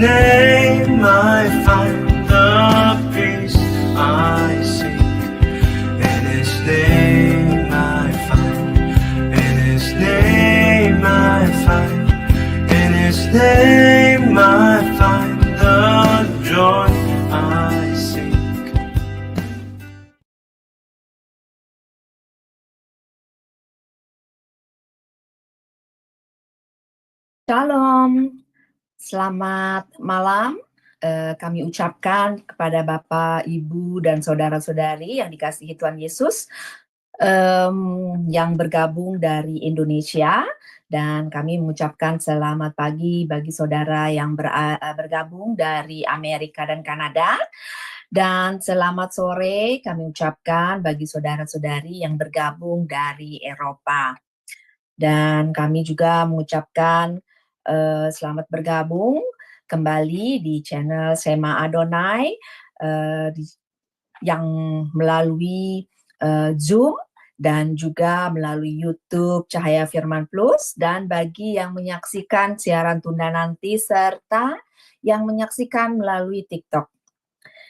name I find the peace I seek. In His name I find. In His name I find. In His name I find the joy I seek. Shalom, selamat malam. Kami ucapkan kepada Bapak, Ibu, dan saudara-saudari yang dikasihi Tuhan Yesus yang bergabung dari Indonesia, dan kami mengucapkan selamat pagi bagi saudara yang bergabung dari Amerika dan Kanada, dan selamat sore kami ucapkan bagi saudara-saudari yang bergabung dari Eropa. Dan kami juga mengucapkan selamat bergabung kembali di channel Sema Adonai yang melalui Zoom dan juga melalui YouTube Cahaya Firman Plus, dan bagi yang menyaksikan siaran tunda nanti serta yang menyaksikan melalui TikTok.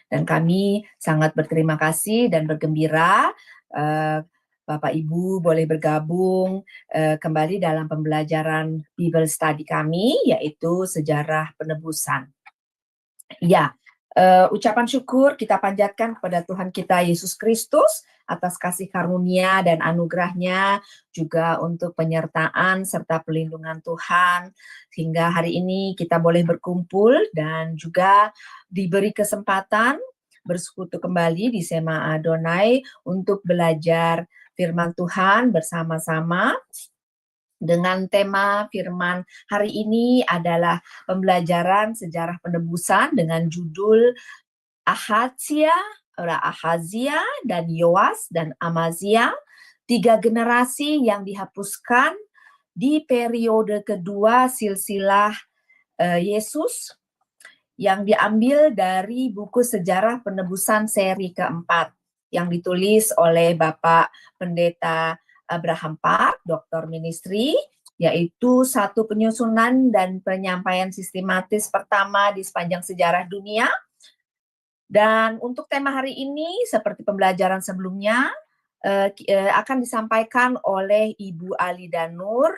Dan kami sangat berterima kasih dan bergembira Bapak Ibu boleh bergabung kembali dalam pembelajaran Bible Study kami, yaitu Sejarah Penebusan. Ya, ucapan syukur kita panjatkan kepada Tuhan kita Yesus Kristus atas kasih karunia dan anugerahnya, juga untuk penyertaan serta pelindungan Tuhan, hingga hari ini kita boleh berkumpul dan juga diberi kesempatan bersekutu kembali di Sema Adonai untuk belajar firman Tuhan bersama-sama. Dengan tema firman hari ini adalah pembelajaran sejarah penebusan dengan judul Ahazia, dan Yoas dan Amazia, 3 generasi yang dihapuskan di periode kedua silsilah Yesus, yang diambil dari buku Sejarah Penebusan seri keempat yang ditulis oleh Bapak Pendeta Abraham Park, Dr. Ministry, yaitu satu penyusunan dan penyampaian sistematis pertama di sepanjang sejarah dunia. Dan untuk tema hari ini, seperti pembelajaran sebelumnya, akan disampaikan oleh Ibu Alida Nur,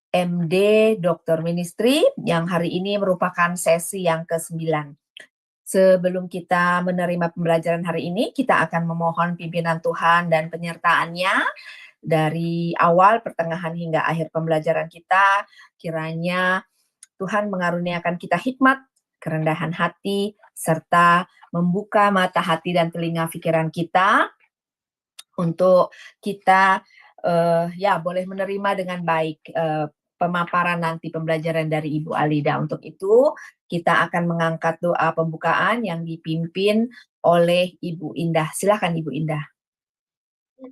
MD, Dr. Ministry, yang hari ini merupakan sesi yang ke-9. Sebelum kita menerima pembelajaran hari ini, kita akan memohon pimpinan Tuhan dan penyertaannya dari awal, pertengahan, hingga akhir pembelajaran kita. Kiranya Tuhan mengaruniakan kita hikmat, kerendahan hati, serta membuka mata hati dan telinga pikiran kita untuk kita boleh menerima dengan baik pemaparan nanti pembelajaran dari Ibu Alida. Untuk itu kita akan mengangkat doa pembukaan yang dipimpin oleh Ibu Indah. Silakan Ibu Indah.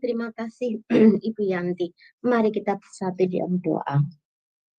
Terima kasih Ibu Yanti. Mari kita bersatu di dalam doa.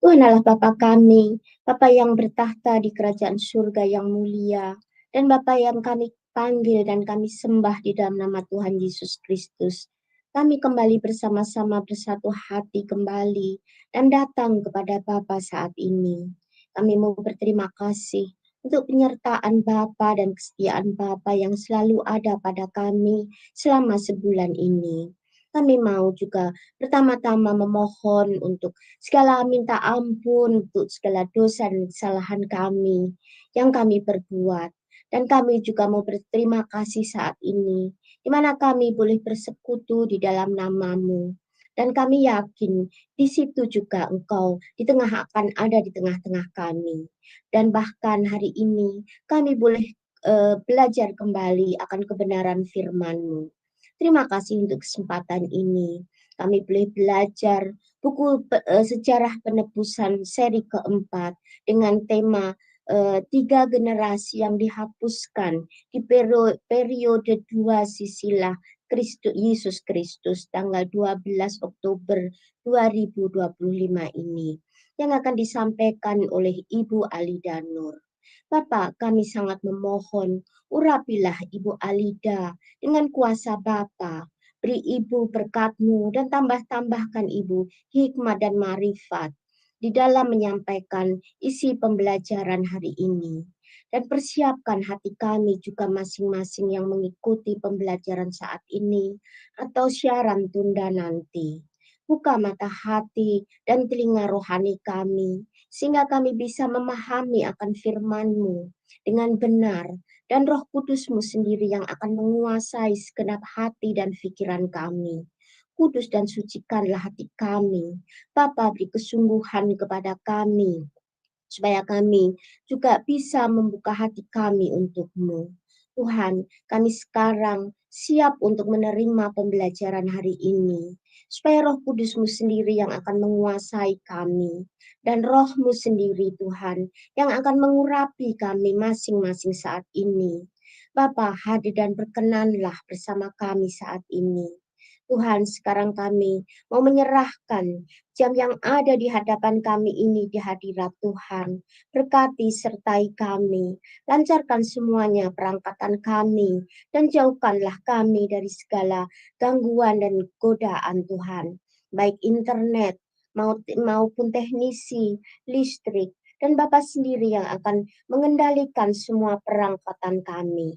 Tuhan Allah Bapa kami, Bapa yang bertahta di kerajaan surga yang mulia, dan Bapa yang kami panggil dan kami sembah di dalam nama Tuhan Yesus Kristus. Kami kembali bersama-sama bersatu hati kembali dan datang kepada Bapa saat ini. Kami mau berterima kasih untuk penyertaan Bapa dan kesetiaan Bapa yang selalu ada pada kami selama sebulan ini. Kami mau juga pertama-tama memohon untuk segala minta ampun untuk segala dosa dan kesalahan kami yang kami perbuat. Dan kami juga mau berterima kasih saat ini, di mana kami boleh bersekutu di dalam nama-Mu. Dan kami yakin di situ juga Engkau akan ada di tengah-tengah kami. Dan bahkan hari ini kami boleh belajar kembali akan kebenaran firman-Mu. Terima kasih untuk kesempatan ini. Kami boleh belajar buku Sejarah Penebusan seri keempat dengan tema 3 generasi yang dihapuskan di periode 2 silsilah Yesus Kristus tanggal 12 Oktober 2025 ini, yang akan disampaikan oleh Ibu Alida Nur. Bapak, kami sangat memohon, urapilah Ibu Alida dengan kuasa Bapa. Beri Ibu berkat-Mu dan tambahkan Ibu hikmat dan marifat di dalam menyampaikan isi pembelajaran hari ini. dan persiapkan hati kami juga masing-masing yang mengikuti pembelajaran saat ini atau siaran tunda nanti. Buka mata hati dan telinga rohani kami, sehingga kami bisa memahami akan firman-Mu dengan benar, dan Roh Kudus-Mu sendiri yang akan menguasai segenap hati dan pikiran kami. Kudus dan sucikanlah hati kami. Bapa, beri kesungguhan kepada kami, supaya kami juga bisa membuka hati kami untuk-Mu. Tuhan, kami sekarang siap untuk menerima pembelajaran hari ini, supaya Roh Kudus-Mu sendiri yang akan menguasai kami, dan Roh-Mu sendiri Tuhan, yang akan mengurapi kami masing-masing saat ini. Bapa, hadir dan berkenanlah bersama kami saat ini. Tuhan, sekarang kami mau menyerahkan jam yang ada di hadapan kami ini di hadirat Tuhan. Berkati sertai kami, lancarkan semuanya perangkatan kami, dan jauhkanlah kami dari segala gangguan dan godaan Tuhan. Baik internet maupun teknisi, listrik, dan Bapa sendiri yang akan mengendalikan semua perangkatan kami.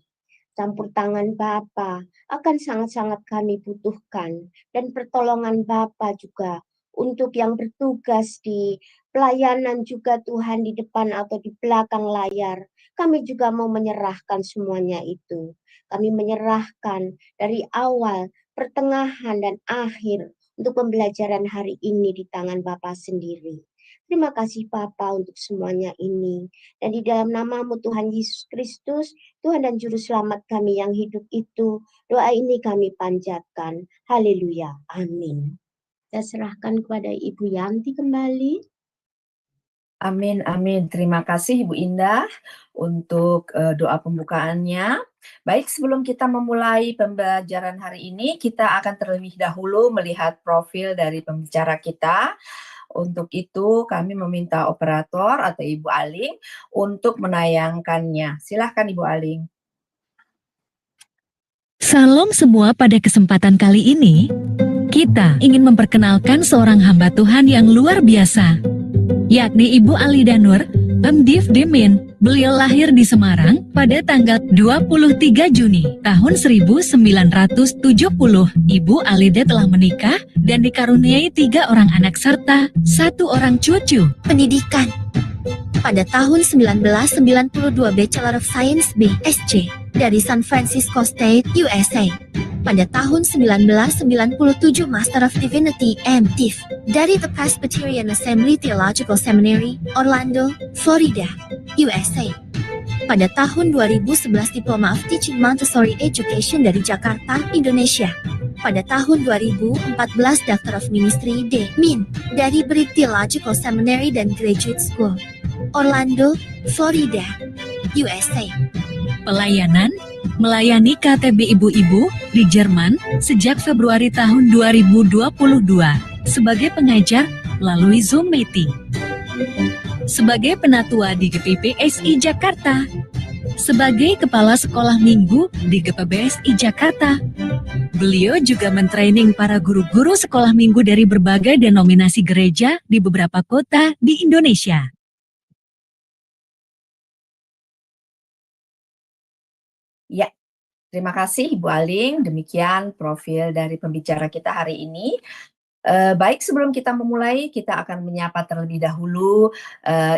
Campur tangan Bapa akan sangat-sangat kami butuhkan, dan pertolongan Bapa juga untuk yang bertugas di pelayanan juga Tuhan di depan atau di belakang layar. Kami juga mau menyerahkan semuanya itu. Kami menyerahkan dari awal, pertengahan, dan akhir untuk pembelajaran hari ini di tangan Bapa sendiri. Terima kasih Bapa untuk semuanya ini. Dan di dalam nama-Mu Tuhan Yesus Kristus, Tuhan dan Juru Selamat kami yang hidup itu, doa ini kami panjatkan. Haleluya. Amin. Saya serahkan kepada Ibu Yanti kembali. Amin, amin. Terima kasih Ibu Indah untuk doa pembukaannya. Baik, sebelum kita memulai pembelajaran hari ini, kita akan terlebih dahulu melihat profil dari pembicara kita. Untuk itu kami meminta operator atau Ibu Aling untuk menayangkannya. Silahkan Ibu Aling. Salam semua, pada kesempatan kali ini, kita ingin memperkenalkan seorang hamba Tuhan yang luar biasa, yakni Ibu Alida Nur, MDiv Dimin. Beliau lahir di Semarang pada tanggal 23 Juni tahun 1970. Ibu Alida telah menikah dan dikaruniai 3 orang anak serta 1 orang cucu. Pendidikan. Pada tahun 1992 Bachelor of Science BSc dari San Francisco State, USA. Pada tahun 1997 Master of Divinity MDiv dari The Presbyterian Assembly Theological Seminary, Orlando, Florida, USA. Pada tahun 2011 Diploma of Teaching Montessori Education dari Jakarta, Indonesia. Pada tahun 2014 Doctor of Ministry D.Min dari Breed Theological Seminary dan Graduate School, Orlando, Florida, USA. Pelayanan, melayani KTB ibu-ibu di Jerman sejak Februari tahun 2022 sebagai pengajar melalui Zoom meeting. Sebagai penatua di GPPSI Jakarta, sebagai kepala sekolah minggu di GPBSI Jakarta. Beliau juga mentraining para guru-guru sekolah minggu dari berbagai denominasi gereja di beberapa kota di Indonesia. Ya, terima kasih Ibu Aling. Demikian profil dari pembicara kita hari ini. Baik, sebelum kita memulai, kita akan menyapa terlebih dahulu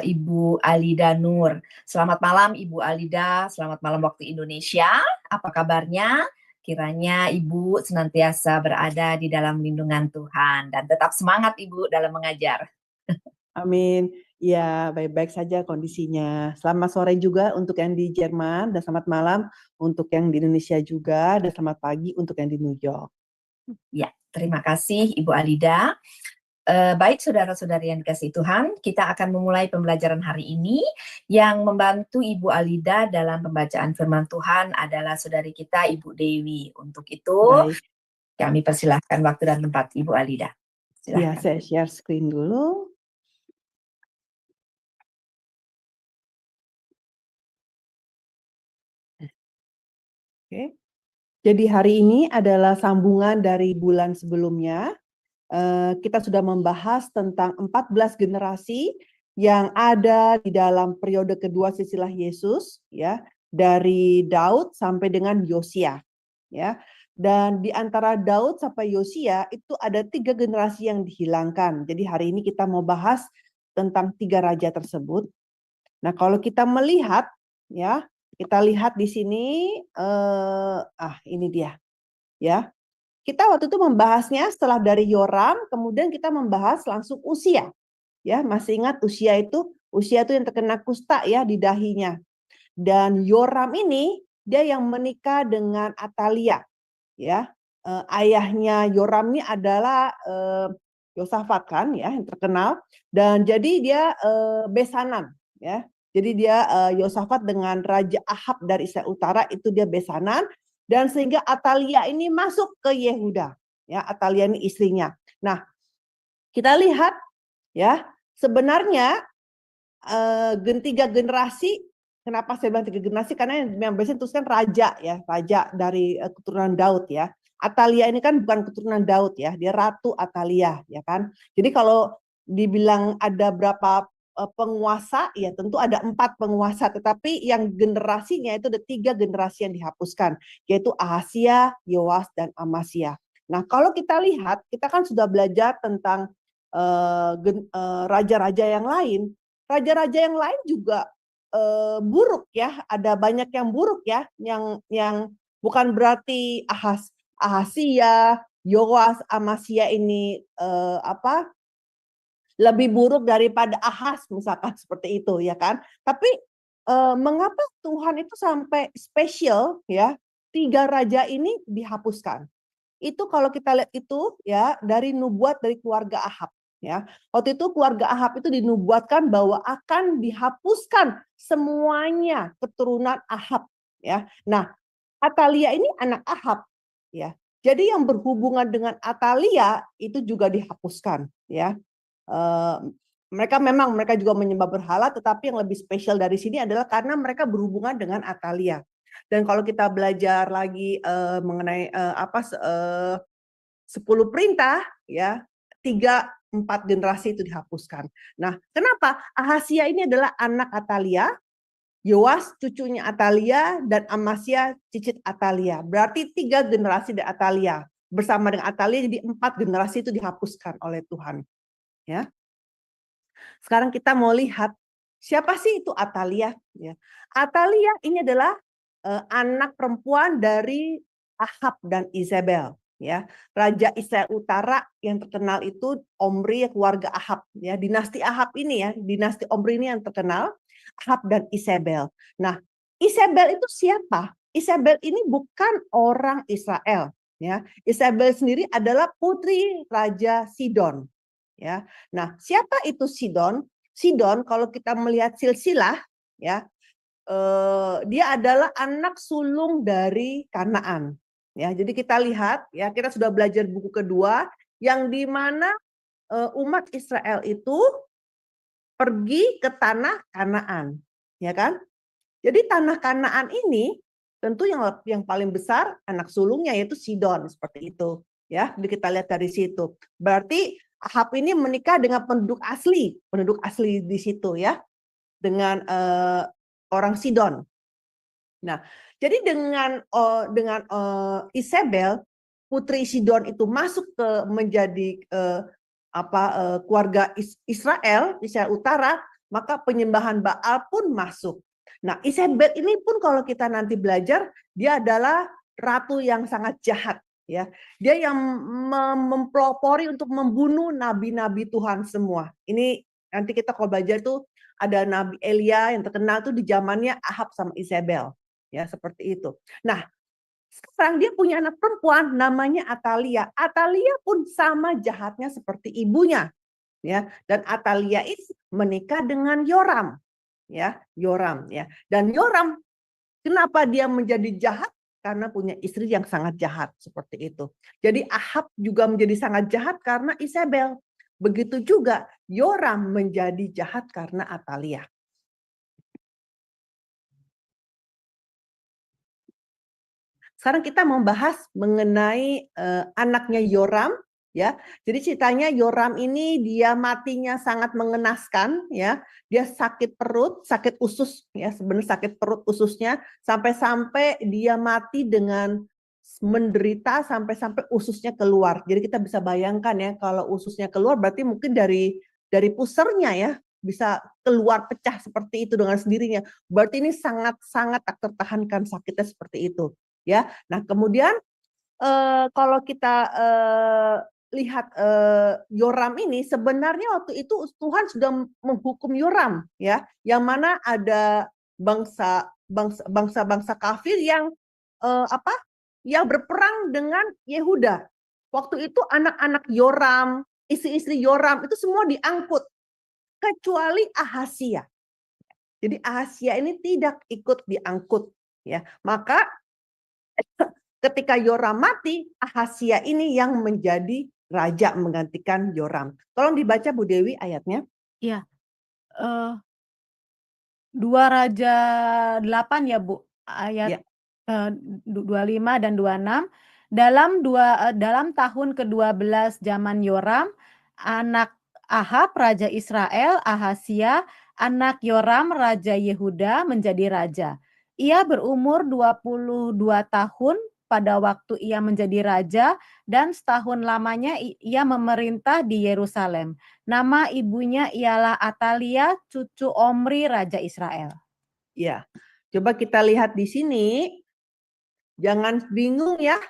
Ibu Alida Nur. Selamat malam Ibu Alida, selamat malam waktu Indonesia. Apa kabarnya? Kiranya Ibu senantiasa berada di dalam lindungan Tuhan dan tetap semangat Ibu dalam mengajar. Amin. Ya, baik-baik saja kondisinya. Selamat sore juga untuk yang di Jerman, dan selamat malam untuk yang di Indonesia juga, dan selamat pagi untuk yang di New York. Ya, terima kasih Ibu Alida. Baik saudara-saudari yang dikasihi Tuhan, kita akan memulai pembelajaran hari ini. Yang membantu Ibu Alida dalam pembacaan firman Tuhan adalah saudari kita Ibu Dewi. Untuk itu, Baik. kami persilahkan waktu dan tempat Ibu Alida. Ya, Silahkan. saya share screen dulu. Oke. Jadi hari ini adalah sambungan dari bulan sebelumnya. Kita sudah membahas tentang 14 generasi yang ada di dalam periode kedua sesudah Yesus, ya, dari Daud sampai dengan Yosia, ya. Dan di antara Daud sampai Yosia itu ada 3 generasi yang dihilangkan. Jadi hari ini kita mau bahas tentang 3 raja tersebut. Nah, kalau kita melihat, ya, kita lihat di sini, ini dia, ya. Kita waktu itu membahasnya setelah dari Yoram, kemudian kita membahas langsung Usia. Ya, masih ingat Usia itu yang terkena kusta ya di dahinya. Dan Yoram ini dia yang menikah dengan Atalia, ya. Ayahnya Yoram ini adalah Yosafat kan ya, yang terkenal, dan jadi dia besanan ya. Jadi dia Yosafat dengan Raja Ahab dari Israel Utara itu dia besanan, dan sehingga Atalia ini masuk ke Yehuda, ya. Atalia ini istrinya. Nah, kita lihat ya, sebenarnya 3 generasi. Kenapa saya bilang 3 generasi? Karena yang biasanya tuliskan raja ya, raja dari keturunan Daud ya. Atalia ini kan bukan keturunan Daud ya, dia Ratu Atalia ya kan. Jadi kalau dibilang ada berapa penguasa, ya tentu ada 4 penguasa, tetapi yang generasinya itu ada 3 generasi yang dihapuskan, yaitu Ahasia, Yoas, dan Amasya. Nah, kalau kita lihat, kita kan sudah belajar tentang raja-raja yang lain. Raja-raja yang lain juga buruk ya, ada banyak yang buruk ya, yang bukan berarti Ahasia, Yoas, Amasya ini lebih buruk daripada Ahaz misalkan seperti itu ya kan. Tapi mengapa Tuhan itu sampai spesial ya 3 raja ini dihapuskan? Itu kalau kita lihat itu ya dari nubuat dari keluarga Ahab. Ya, waktu itu keluarga Ahab itu dinubuatkan bahwa akan dihapuskan semuanya keturunan Ahab. Ya, nah Atalia ini anak Ahab. Ya, jadi yang berhubungan dengan Atalia itu juga dihapuskan. Ya, mereka juga menyembah berhala, tetapi yang lebih spesial dari sini adalah karena mereka berhubungan dengan Atalia. Dan kalau kita belajar lagi mengenai 10 perintah ya, 3-4 generasi itu dihapuskan. Nah, kenapa? Ahasia ini adalah anak Atalia, Yoas cucunya Atalia, dan Amasya cicit Atalia. Berarti 3 generasi dari Atalia. Bersama dengan Atalia jadi 4 generasi itu dihapuskan oleh Tuhan. Ya. Sekarang kita mau lihat siapa sih itu Atalia? Ya. Atalia ini adalah anak perempuan dari Ahab dan Izebel. Ya, Raja Israel Utara yang terkenal itu Omri, keluarga Ahab. Ya, dinasti Ahab ini ya, dinasti Omri ini yang terkenal, Ahab dan Izebel. Nah, Izebel itu siapa? Izebel ini bukan orang Israel. Ya, Izebel sendiri adalah putri Raja Sidon. Ya, nah siapa itu Sidon? Sidon kalau kita melihat silsilah, ya, dia adalah anak sulung dari Kanaan. Ya, jadi kita lihat ya, kita sudah belajar buku kedua yang di mana umat Israel itu pergi ke tanah Kanaan, ya kan? Jadi tanah Kanaan ini tentu yang paling besar anak sulungnya yaitu Sidon seperti itu, ya. Jadi kita lihat dari situ. Berarti Ahab ini menikah dengan penduduk asli di situ ya, dengan orang Sidon. Nah, jadi dengan Izebel, putri Sidon itu masuk ke menjadi keluarga Israel Utara, maka penyembahan Baal pun masuk. Nah, Izebel ini pun kalau kita nanti belajar, dia adalah ratu yang sangat jahat. Ya, dia yang mempelopori untuk membunuh nabi-nabi Tuhan semua. Ini nanti kita kalau belajar tuh ada Nabi Elia yang terkenal tuh di zamannya Ahab sama Izebel. Ya, seperti itu. Nah, sekarang dia punya anak perempuan namanya Atalia. Atalia pun sama jahatnya seperti ibunya. Ya, dan Atalia itu menikah dengan Yoram. Ya, Yoram ya. Dan Yoram kenapa dia menjadi jahat? Karena punya istri yang sangat jahat seperti itu. Jadi Ahab juga menjadi sangat jahat karena Izebel. Begitu juga Yoram menjadi jahat karena Atalia. Sekarang kita membahas mengenai anaknya Yoram ya. Jadi ceritanya Yoram ini dia matinya sangat mengenaskan, ya. Dia sakit perut, sakit usus, ya, sebenarnya sakit perut ususnya sampai-sampai dia mati dengan menderita sampai-sampai ususnya keluar. Jadi kita bisa bayangkan ya, kalau ususnya keluar berarti mungkin dari pusernya ya bisa keluar pecah seperti itu dengan sendirinya. Berarti ini sangat-sangat tak tertahankan sakitnya seperti itu, ya. Nah, kemudian kalau kita lihat Yoram ini sebenarnya waktu itu Tuhan sudah menghukum Yoram, ya, yang mana ada bangsa kafir yang yang berperang dengan Yehuda. Waktu itu anak-anak Yoram, istri-istri Yoram itu semua diangkut kecuali Ahazia. Jadi Ahazia ini tidak ikut diangkut, ya. Maka ketika Yoram mati, Ahazia ini yang menjadi raja menggantikan Yoram. Tolong dibaca Bu Dewi ayatnya. Iya. 2 Raja 8 ya Bu, ayat Ya. 25 dan 26. Dalam tahun ke-12 zaman Yoram, anak Ahab raja Israel, Ahazia anak Yoram raja Yehuda menjadi raja. Ia berumur 22 tahun pada waktu ia menjadi raja, dan setahun lamanya ia memerintah di Yerusalem. Nama ibunya ialah Atalia, cucu Omri raja Israel. Ya. Coba kita lihat di sini. Jangan bingung ya.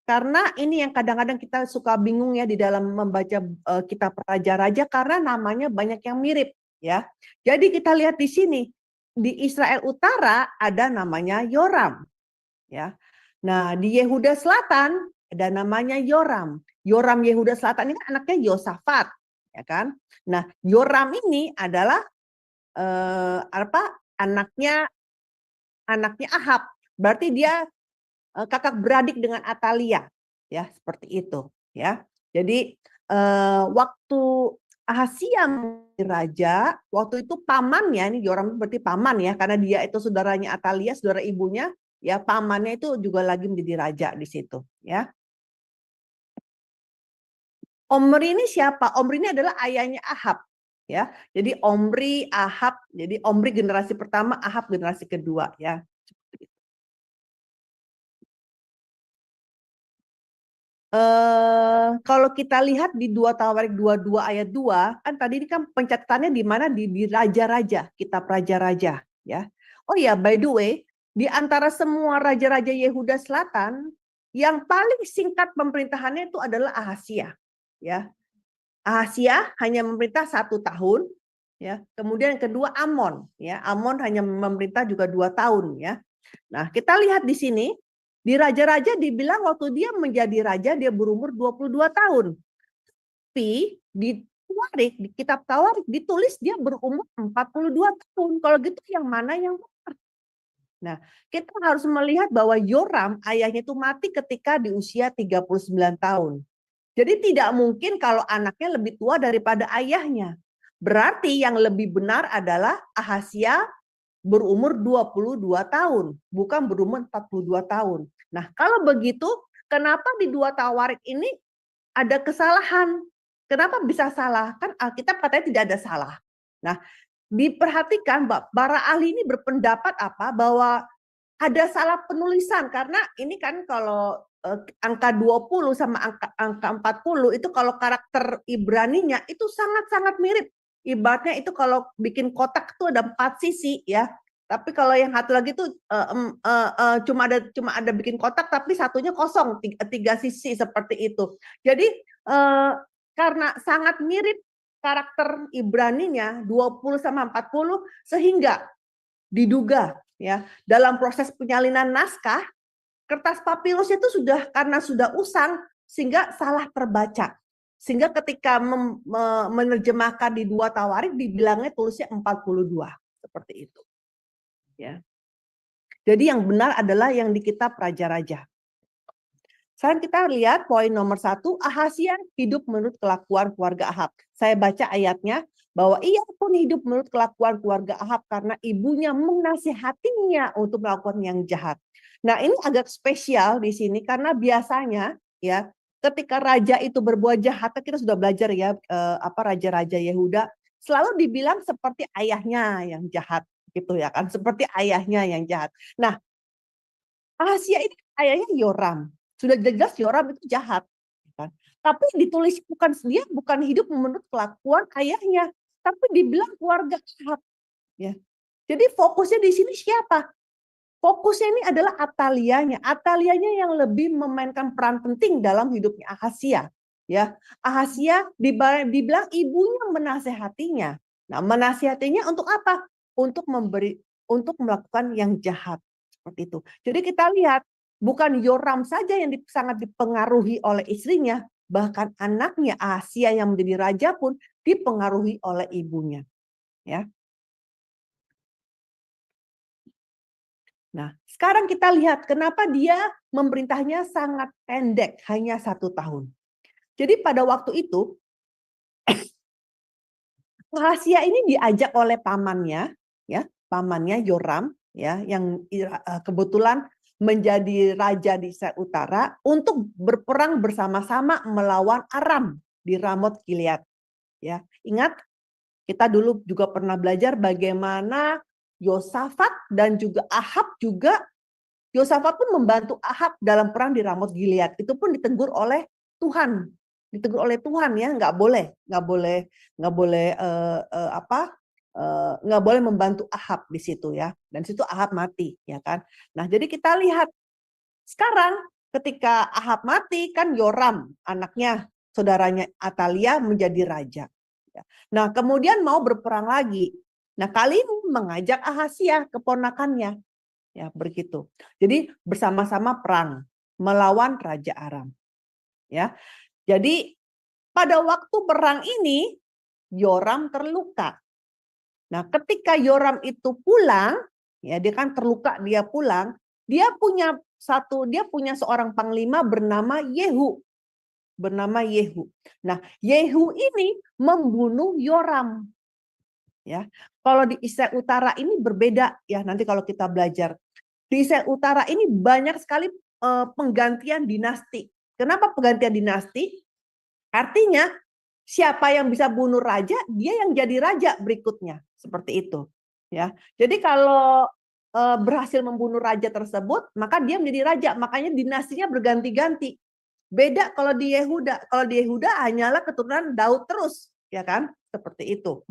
Karena ini yang kadang-kadang kita suka bingung ya di dalam membaca kitab raja-raja karena namanya banyak yang mirip ya. Jadi kita lihat di sini di Israel Utara ada namanya Yoram ya. Nah, di Yehuda Selatan ada namanya Yoram. Yoram Yehuda Selatan ini kan anaknya Yosafat, ya kan? Nah, Yoram ini adalah anaknya Ahab. Berarti dia kakak beradik dengan Atalia, ya, seperti itu, ya. Jadi waktu Ahazia menjadi raja, waktu itu pamannya, ini Yoram berarti paman ya, karena dia itu saudaranya Atalia, saudara ibunya. Ya, pamannya itu juga lagi menjadi raja di situ, ya. Omri ini siapa? Omri ini adalah ayahnya Ahab, ya. Jadi Omri, Ahab, jadi Omri generasi pertama, Ahab generasi kedua, ya. Kalau kita lihat di 2 Tawarik 22 ayat 2, kan tadi ini kan pencatatannya di mana di raja-raja, kitab raja-raja, ya. Oh ya, by the way, di antara semua raja-raja Yehuda Selatan, yang paling singkat pemerintahannya itu adalah Ahazia, ya. Ahazia hanya memerintah 1 tahun, ya. Kemudian yang kedua Amon, ya. Amon hanya memerintah juga 2 tahun, ya. Nah, kita lihat di sini di raja-raja dibilang waktu dia menjadi raja dia berumur 22 tahun. Tapi di Tawarik, di kitab Tawarik ditulis dia berumur 42 tahun. Kalau gitu yang mana yang benar? Nah, kita harus melihat bahwa Yoram ayahnya itu mati ketika di usia 39 tahun. Jadi tidak mungkin kalau anaknya lebih tua daripada ayahnya. Berarti yang lebih benar adalah Ahazia berumur 22 tahun, bukan berumur 42 tahun. Nah, kalau begitu, kenapa di 2 Tawarik ini ada kesalahan? Kenapa bisa salah? Kan Alkitab katanya tidak ada salah. Nah, diperhatikan para ahli ini berpendapat apa? Bahwa ada salah penulisan karena ini kan kalau angka 20 sama angka 40 itu kalau karakter Ibraninya itu sangat-sangat mirip. Ibaratnya itu kalau bikin kotak tuh ada 4 sisi ya. Tapi kalau yang satu lagi tuh cuma ada bikin kotak tapi satunya kosong, 3 sisi seperti itu. Jadi karena sangat mirip karakter Ibraninya 20 sama 40 sehingga diduga ya dalam proses penyalinan naskah kertas papirus itu karena sudah usang sehingga salah terbaca. Sehingga ketika menerjemahkan di 2 Tawarik dibilangnya tulisnya 42 seperti itu. Ya. Jadi yang benar adalah yang di kitab raja-raja. Sekarang kita lihat poin nomor 1, Ahazia hidup menurut kelakuan keluarga Ahab. Saya baca ayatnya bahwa ia pun hidup menurut kelakuan keluarga Ahab karena ibunya menasihatinya untuk melakukan yang jahat. Nah, ini agak spesial di sini karena biasanya ya ketika raja itu berbuat jahat, kita sudah belajar ya raja-raja Yehuda selalu dibilang seperti ayahnya yang jahat gitu ya kan, seperti ayahnya yang jahat. Nah, Ahazia ini ayahnya Yoram. Sudah jelas Yoram itu jahat kan. Tapi ditulis bukan hidup menurut kelakuan ayahnya, tapi dibilang keluarga Ahab ya. Jadi fokusnya di sini siapa? Fokusnya ini adalah Atalianya. Atalianya yang lebih memainkan peran penting dalam hidupnya Ahazia. Ya, Ahazia dibilang ibunya menasehatinya. Nah, menasehatinya untuk apa? Untuk melakukan yang jahat seperti itu. Jadi kita lihat bukan Yoram saja yang sangat dipengaruhi oleh istrinya, bahkan anaknya Ahazia yang menjadi raja pun dipengaruhi oleh ibunya. Ya. Nah, sekarang kita lihat kenapa dia memerintahnya sangat pendek, hanya 1 tahun. Jadi pada waktu itu, Ahazia ini diajak oleh pamannya Yoram, ya, yang kebetulan menjadi raja di Israel Utara untuk berperang bersama-sama melawan Aram di Ramot Gilead. Ya, ingat kita dulu juga pernah belajar bagaimana Yosafat dan juga Ahab juga. Yosafat pun membantu Ahab dalam perang di Ramot Gilead. Itu pun ditegur oleh Tuhan. Ditegur oleh Tuhan ya, nggak boleh membantu Ahab di situ ya. Dan situ Ahab mati ya kan. Nah, jadi kita lihat sekarang ketika Ahab mati kan Yoram anaknya saudaranya Atalia menjadi raja. Nah, kemudian mau berperang lagi. Nah, kali ini mengajak Ahazia keponakannya. Ya, begitu. Jadi bersama-sama perang melawan Raja Aram. Ya. Jadi pada waktu perang ini Yoram terluka. Nah, ketika Yoram itu pulang, ya dia kan terluka, dia pulang, dia punya seorang panglima bernama Yehu. Nah, Yehu ini membunuh Yoram. Ya. Kalau di Israel Utara ini berbeda ya, nanti kalau kita belajar. Di Israel Utara ini banyak sekali penggantian dinasti. Kenapa penggantian dinasti? Artinya siapa yang bisa bunuh raja, dia yang jadi raja berikutnya. Seperti itu. Ya. Jadi kalau berhasil membunuh raja tersebut, maka dia menjadi raja. Makanya dinastinya berganti-ganti. Beda kalau di Yehuda. Kalau di Yehuda hanyalah keturunan Daud terus, ya kan? Seperti itu.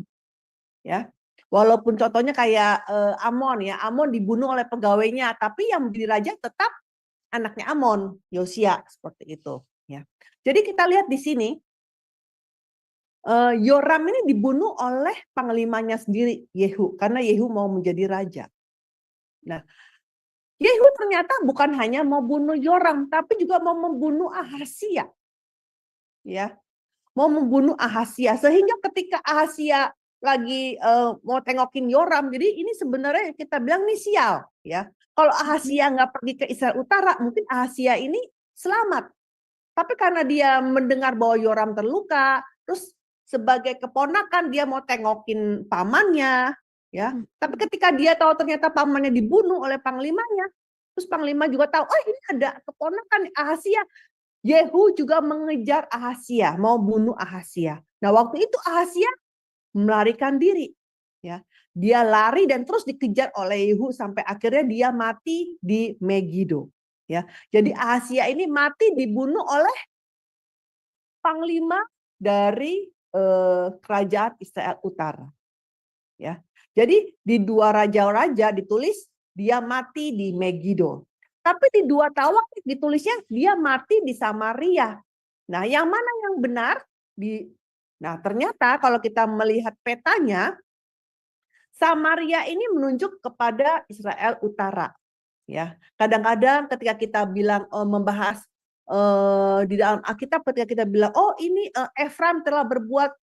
Ya. Walaupun contohnya kayak Amon ya, Amon dibunuh oleh pegawainya, tapi yang menjadi raja tetap anaknya Amon, Yosia, seperti itu. Ya. Jadi kita lihat di sini, Yoram ini dibunuh oleh panglimanya sendiri, Yehu, karena Yehu mau menjadi raja. Nah, Yehu ternyata bukan hanya mau bunuh Yoram, tapi juga mau membunuh Ahazia. Ya, mau membunuh Ahazia, sehingga ketika Ahazia lagi mau tengokin Yoram, jadi ini sebenarnya kita bilang nih sial ya. Kalau Ahazia nggak pergi ke Israel Utara, mungkin Ahazia ini selamat. Tapi karena dia mendengar bahwa Yoram terluka, terus sebagai keponakan dia mau tengokin pamannya, ya. Tapi ketika dia tahu ternyata pamannya dibunuh oleh panglimanya, terus panglima juga tahu, oh ini ada keponakan Ahazia. Yehu juga mengejar Ahazia, mau bunuh Ahazia. Nah waktu itu Ahazia melarikan diri, ya. Dia lari dan terus dikejar oleh Yehu sampai akhirnya dia mati di Megido, ya. Jadi Ahazia ini mati dibunuh oleh panglima dari kerajaan Israel Utara, ya. Jadi di 2 raja-raja ditulis dia mati di Megido, tapi di 2 Tawangit ditulisnya dia mati di Samaria. Nah, yang mana yang benar? Nah, ternyata kalau kita melihat petanya, Samaria ini menunjuk kepada Israel Utara. Ya, kadang-kadang ketika kita bilang membahas di dalam Alkitab, ketika kita bilang, oh ini Efraim telah berbuat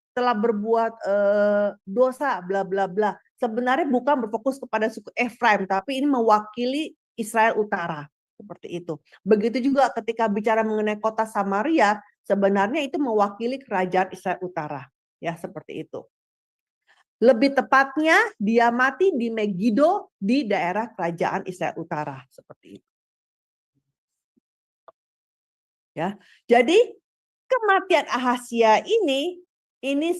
dosa, bla bla bla. Sebenarnya bukan berfokus kepada suku Efraim, tapi ini mewakili Israel Utara. Seperti itu. Begitu juga ketika bicara mengenai kota Samaria, sebenarnya itu mewakili kerajaan Israel Utara. Ya, seperti itu. Lebih tepatnya dia mati di Megido di daerah kerajaan Israel Utara. Seperti itu. Ya, jadi kematian Ahasia ini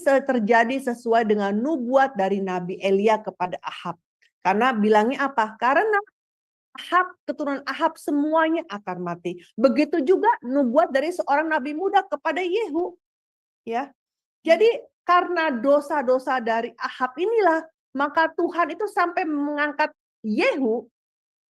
terjadi sesuai dengan nubuat dari Nabi Elia kepada Ahab. Karena bilangnya apa? Karena Ahab, keturunan Ahab semuanya akan mati. Begitu juga nubuat dari seorang nabi muda kepada Yehu. Ya. Jadi karena dosa-dosa dari Ahab inilah, maka Tuhan itu sampai mengangkat Yehu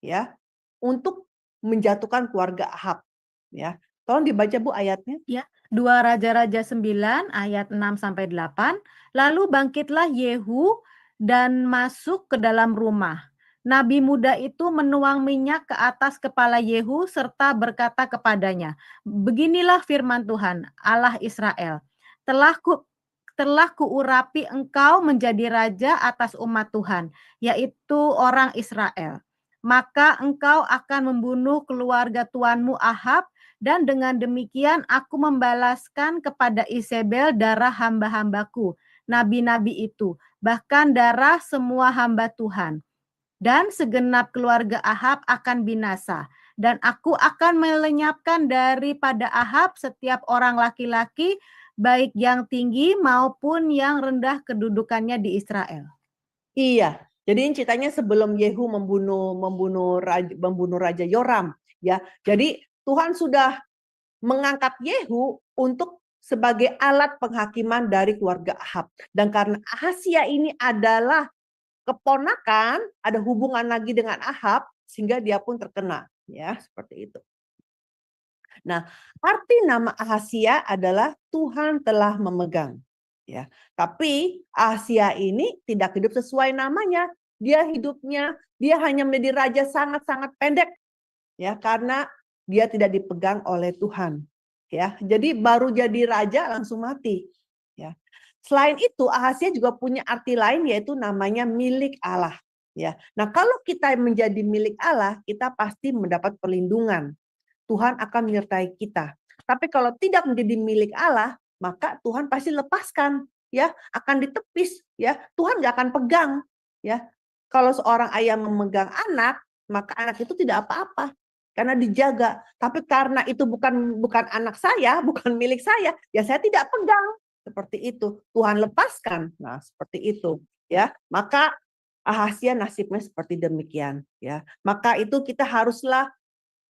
ya untuk menjatuhkan keluarga Ahab. Ya. Tolong dibaca Bu ayatnya. Ya, 2 Raja-Raja 9 ayat 6-8. Lalu bangkitlah Yehu dan masuk ke dalam rumah. Nabi muda itu menuang minyak ke atas kepala Yehu serta berkata kepadanya, "Beginilah firman Tuhan, Allah Israel. Telah kuurapi engkau menjadi raja atas umat Tuhan, yaitu orang Israel. Maka engkau akan membunuh keluarga tuanmu Ahab, dan dengan demikian aku membalaskan kepada Isabel darah hamba-hambaku, nabi-nabi itu, bahkan darah semua hamba Tuhan. Dan segenap keluarga Ahab akan binasa. Dan aku akan melenyapkan daripada Ahab setiap orang laki-laki, baik yang tinggi maupun yang rendah kedudukannya di Israel." Iya, jadi ini ceritanya sebelum Yehu membunuh Raja Yoram, ya. Jadi Tuhan sudah mengangkat Yehu untuk sebagai alat penghakiman dari keluarga Ahab. Dan karena Ahasia ini adalah keponakan, ada hubungan lagi dengan Ahab, sehingga dia pun terkena, ya, seperti itu. Nah, arti nama Ahasia adalah Tuhan telah memegang. Ya, tapi Ahasia ini tidak hidup sesuai namanya. Dia hanya menjadi raja sangat-sangat pendek, ya, karena dia tidak dipegang oleh Tuhan. Ya, jadi baru jadi raja langsung mati. Ya. Selain itu, Ahasia juga punya arti lain, yaitu namanya milik Allah. Ya, nah kalau kita menjadi milik Allah, kita pasti mendapat perlindungan. Tuhan akan menyertai kita. Tapi kalau tidak menjadi milik Allah, maka Tuhan pasti lepaskan, ya, akan ditepis, ya. Tuhan nggak akan pegang, ya. Kalau seorang ayah memegang anak, maka anak itu tidak apa-apa karena dijaga. Tapi karena itu bukan anak saya, bukan milik saya, ya saya tidak pegang. Seperti itu. Tuhan lepaskan. Nah, seperti itu, ya. Maka Ahasia nasibnya seperti demikian, ya. Maka itu kita haruslah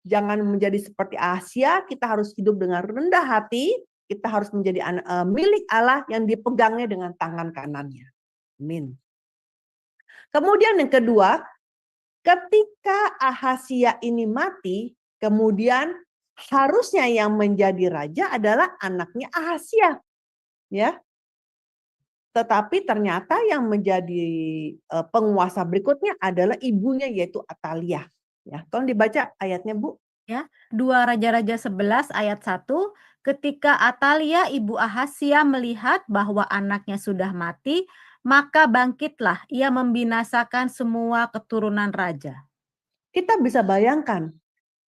jangan menjadi seperti Ahasia, kita harus hidup dengan rendah hati, kita harus menjadi milik Allah yang dipegangnya dengan tangan kanannya. Amin. Kemudian yang kedua, ketika Ahasia ini mati, kemudian harusnya yang menjadi raja adalah anaknya Ahasia. Ya. Tetapi ternyata yang menjadi penguasa berikutnya adalah ibunya, yaitu Atalia. Ya, tolong dibaca ayatnya, Bu. Ya, 2 Raja-Raja 11 ayat 1, ketika Atalia ibu Ahasia melihat bahwa anaknya sudah mati, maka bangkitlah ia membinasakan semua keturunan raja. Kita bisa bayangkan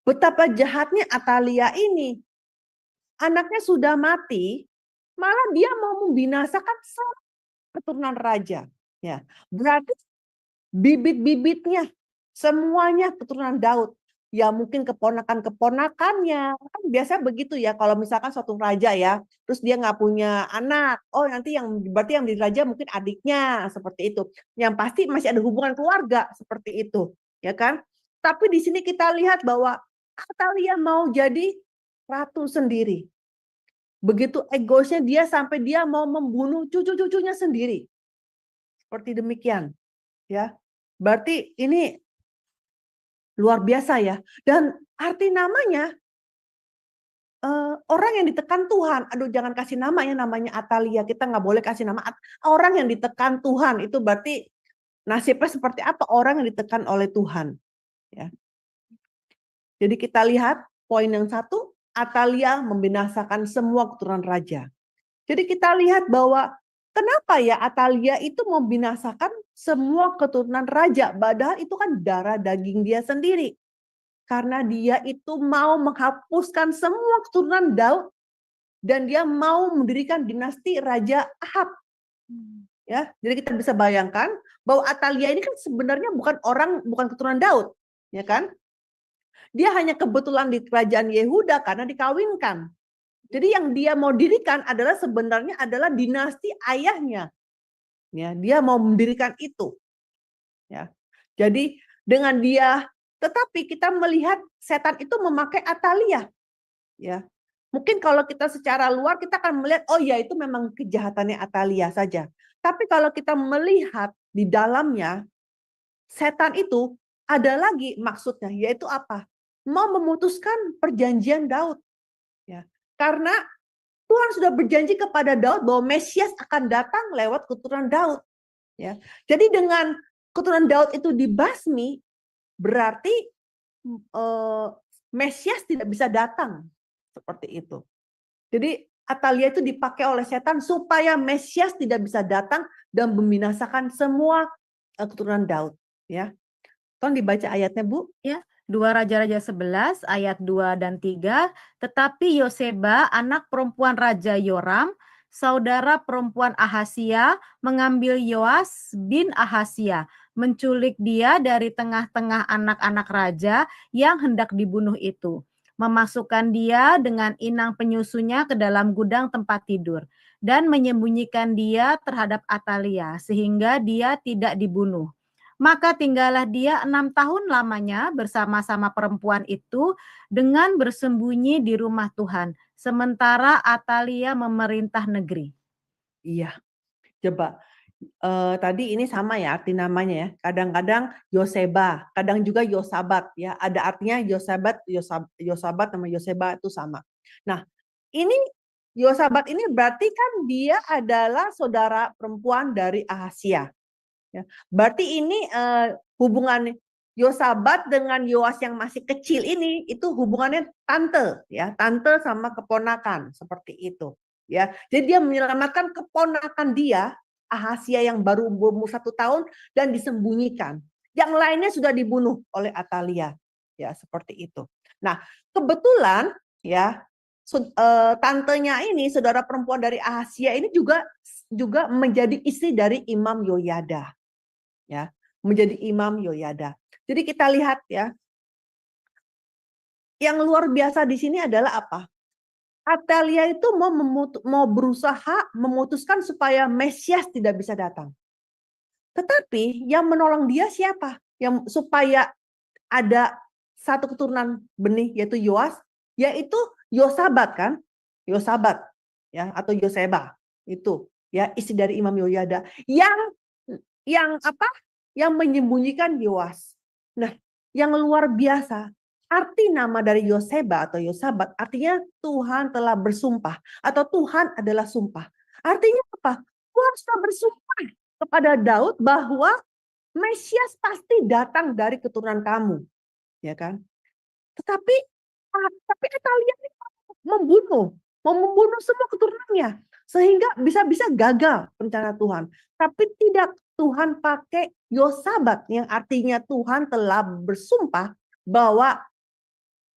betapa jahatnya Atalia ini. Anaknya sudah mati, malah dia mau membinasakan semua keturunan raja. Ya, berarti bibit-bibitnya semuanya keturunan Daud. Ya mungkin keponakan-keponakannya. Kan biasa begitu ya, kalau misalkan suatu raja ya, terus dia nggak punya anak. Oh nanti berarti yang menjadi raja mungkin adiknya, seperti itu. Yang pasti masih ada hubungan keluarga, seperti itu. Ya kan? Tapi di sini kita lihat bahwa Atalia mau jadi ratu sendiri. Begitu egoisnya dia sampai dia mau membunuh cucu-cucunya sendiri. Seperti demikian. Ya, berarti ini luar biasa ya. Dan arti namanya orang yang ditekan Tuhan. Aduh, jangan kasih nama ya, namanya Atalia. Kita nggak boleh kasih nama orang yang ditekan Tuhan. Itu berarti nasibnya seperti apa orang yang ditekan oleh Tuhan. Ya. Jadi kita lihat poin yang satu, Atalia membinasakan semua keturunan raja. Jadi kita lihat bahwa kenapa ya Atalia itu membinasakan semua keturunan raja, padahal itu kan darah daging dia sendiri. Karena dia itu mau menghapuskan semua keturunan Daud dan dia mau mendirikan dinasti Raja Ahab. Ya, jadi kita bisa bayangkan bahwa Atalia ini kan sebenarnya bukan keturunan Daud, ya kan? Dia hanya kebetulan di kerajaan Yehuda karena dikawinkan. Jadi yang dia mau dirikan adalah sebenarnya adalah dinasti ayahnya. Ya, dia mau mendirikan itu. Ya. Jadi dengan dia, tetapi kita melihat setan itu memakai Atalia. Ya. Mungkin kalau kita secara luar kita akan melihat, oh ya itu memang kejahatannya Atalia saja. Tapi kalau kita melihat di dalamnya, setan itu ada lagi maksudnya, yaitu apa? Mau memutuskan perjanjian Daud. Ya. Karena Tuhan sudah berjanji kepada Daud bahwa Mesias akan datang lewat keturunan Daud. Ya. Jadi dengan keturunan Daud itu dibasmi, berarti Mesias tidak bisa datang. Seperti itu. Jadi Atalia itu dipakai oleh setan supaya Mesias tidak bisa datang dan membinasakan semua keturunan Daud. Ya. Tolong dibaca ayatnya, Bu. 2 Raja-Raja 11 ayat 2 dan 3. Tetapi Yoseba anak perempuan Raja Yoram, saudara perempuan Ahasia, mengambil Yoas bin Ahasia, menculik dia dari tengah-tengah anak-anak raja yang hendak dibunuh itu, memasukkan dia dengan inang penyusunya ke dalam gudang tempat tidur, dan menyembunyikan dia terhadap Atalia sehingga dia tidak dibunuh. Maka tinggallah dia 6 tahun lamanya bersama-sama perempuan itu dengan bersembunyi di rumah Tuhan, sementara Atalia memerintah negeri. Iya. Coba tadi ini sama ya arti namanya ya. Kadang-kadang Yoseba, kadang juga Yosabat ya. Ada artinya Yosabat sama Yoseba itu sama. Nah, ini Yosabat ini berarti kan dia adalah saudara perempuan dari Ahasia. Ya. Berarti ini hubungan Yosabat dengan Yoas yang masih kecil ini itu hubungannya tante ya, tante sama keponakan seperti itu. Ya, jadi dia menyelamatkan keponakan dia Ahasia yang baru berumur 1 tahun dan disembunyikan. Yang lainnya sudah dibunuh oleh Atalia. Ya, seperti itu. Nah, kebetulan ya tantenya ini saudara perempuan dari Ahasia ini juga menjadi istri dari Imam Yoyada. Ya, menjadi Imam Yoyada. Jadi kita lihat ya. Yang luar biasa di sini adalah apa? Atalia itu mau berusaha memutuskan supaya Mesias tidak bisa datang. Tetapi yang menolong dia siapa? Yang supaya ada satu keturunan benih yaitu Yoas, yaitu Yosabat kan? Yosabat ya atau Yoseba itu ya istri dari Imam Yoyada yang apa? Yang menyembunyikan Yoas. Nah, yang luar biasa arti nama dari Yoseba atau Yosabat artinya Tuhan telah bersumpah atau Tuhan adalah sumpah. Artinya apa? Tuhan sudah bersumpah kepada Daud bahwa Mesias pasti datang dari keturunan kamu, ya kan? Tetapi Atalia mau membunuh semua keturunannya sehingga bisa-bisa gagal rencana Tuhan. Tapi tidak, Tuhan pakai Yosabat yang artinya Tuhan telah bersumpah bahwa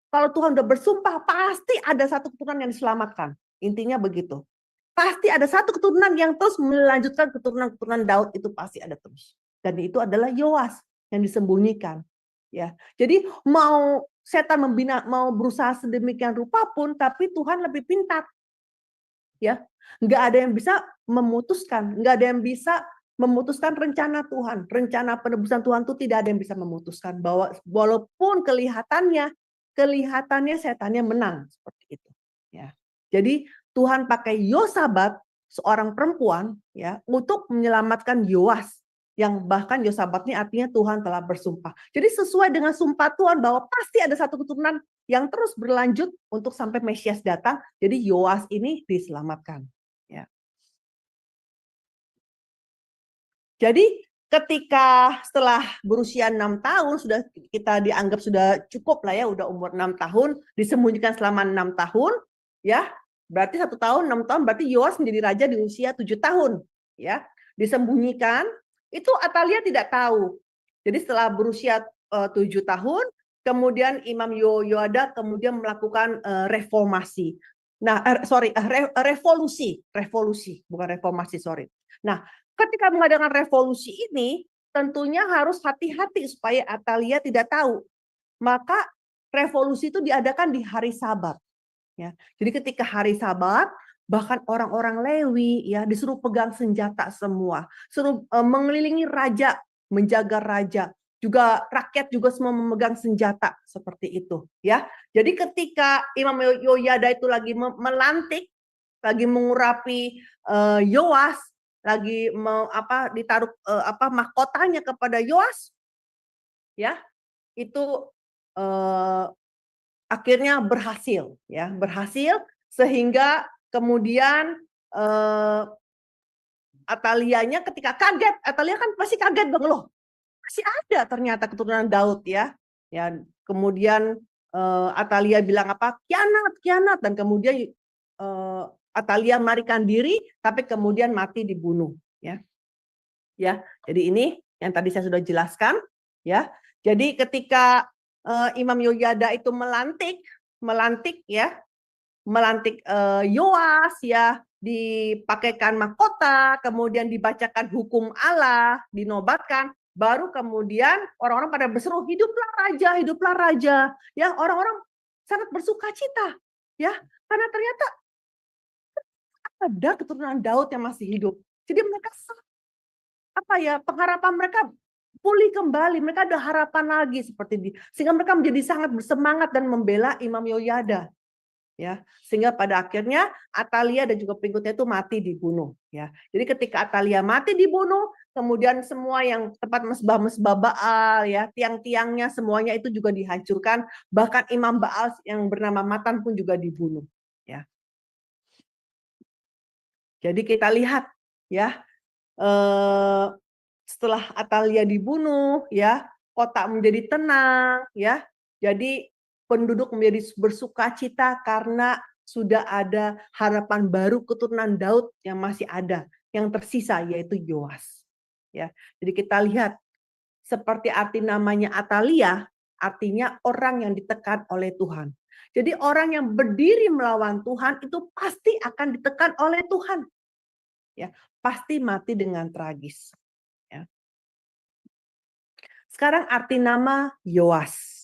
kalau Tuhan udah bersumpah, pasti ada satu keturunan yang diselamatkan. Intinya begitu. Pasti ada satu keturunan yang terus melanjutkan keturunan Daud itu pasti ada terus. Dan itu adalah Yoas yang disembunyikan. Ya, jadi mau setan mau berusaha sedemikian rupa pun, tapi Tuhan lebih pintar. Ya, nggak ada yang bisa memutuskan, nggak ada yang bisa memutuskan rencana Tuhan. Rencana penebusan Tuhan itu tidak ada yang bisa memutuskan bahwa walaupun kelihatannya setannya menang seperti itu. Ya. Jadi Tuhan pakai Yosabat seorang perempuan ya untuk menyelamatkan Yoas yang bahkan Yosabat ini artinya Tuhan telah bersumpah. Jadi sesuai dengan sumpah Tuhan bahwa pasti ada satu keturunan yang terus berlanjut untuk sampai Mesias datang. Jadi Yoas ini diselamatkan. Ya. Jadi ketika setelah berusia 6 tahun sudah kita dianggap sudah cukup lah ya, udah umur 6 tahun, disembunyikan selama 6 tahun, ya berarti 1 tahun, 6 tahun, berarti Yoas menjadi raja di usia 7 tahun, ya disembunyikan. Itu Atalia tidak tahu. Jadi setelah berusia 7 tahun, kemudian Imam Yoyada kemudian melakukan reformasi. Nah, revolusi, bukan reformasi, sorry. Nah, ketika mengadakan revolusi ini, tentunya harus hati-hati supaya Atalia tidak tahu. Maka revolusi itu diadakan di hari Sabat. ya. Jadi ketika hari Sabat, bahkan orang-orang Lewi ya disuruh pegang senjata semua, suruh mengelilingi raja, menjaga raja. Juga rakyat juga semua memegang senjata seperti itu ya. Jadi ketika Imam Yoyada itu lagi melantik, lagi mengurapi Yoas, lagi mau ditaruh mahkotanya kepada Yoas, ya itu akhirnya berhasil ya, berhasil sehingga kemudian Atalianya ketika kaget, Atalia kan pasti kaget dong, loh masih ada ternyata keturunan Daud ya. Ya kemudian Atalia bilang apa? Kianat, kianat, dan kemudian Atalia melarikan diri tapi kemudian mati dibunuh ya. Ya, jadi ini yang tadi saya sudah jelaskan ya. Jadi ketika Imam Yoyada itu melantik Yoas ya, dipakaikan mahkota, kemudian dibacakan hukum Allah, dinobatkan, baru kemudian orang-orang pada berseru, hiduplah raja, ya orang-orang sangat bersuka cita, ya karena ternyata ada keturunan Daud yang masih hidup. Jadi mereka pengharapan mereka pulih kembali, mereka ada harapan lagi seperti ini, sehingga mereka menjadi sangat bersemangat dan membela Imam Yoyada. Ya, sehingga pada akhirnya Atalia dan juga pengikutnya itu mati dibunuh ya. Jadi ketika Atalia mati dibunuh, kemudian semua yang tempat mesbah-mesbah Baal ya, tiang-tiangnya semuanya itu juga dihancurkan, bahkan imam Baal yang bernama Matan pun juga dibunuh ya. Jadi kita lihat ya, setelah Atalia dibunuh ya, kota menjadi tenang ya. Jadi penduduk menjadi bersukacita karena sudah ada harapan baru keturunan Daud yang masih ada, yang tersisa yaitu Yoas. Ya, jadi kita lihat seperti arti namanya Atalia, artinya orang yang ditekan oleh Tuhan. Jadi orang yang berdiri melawan Tuhan itu pasti akan ditekan oleh Tuhan. Ya, pasti mati dengan tragis. Ya. Sekarang arti nama Yoas.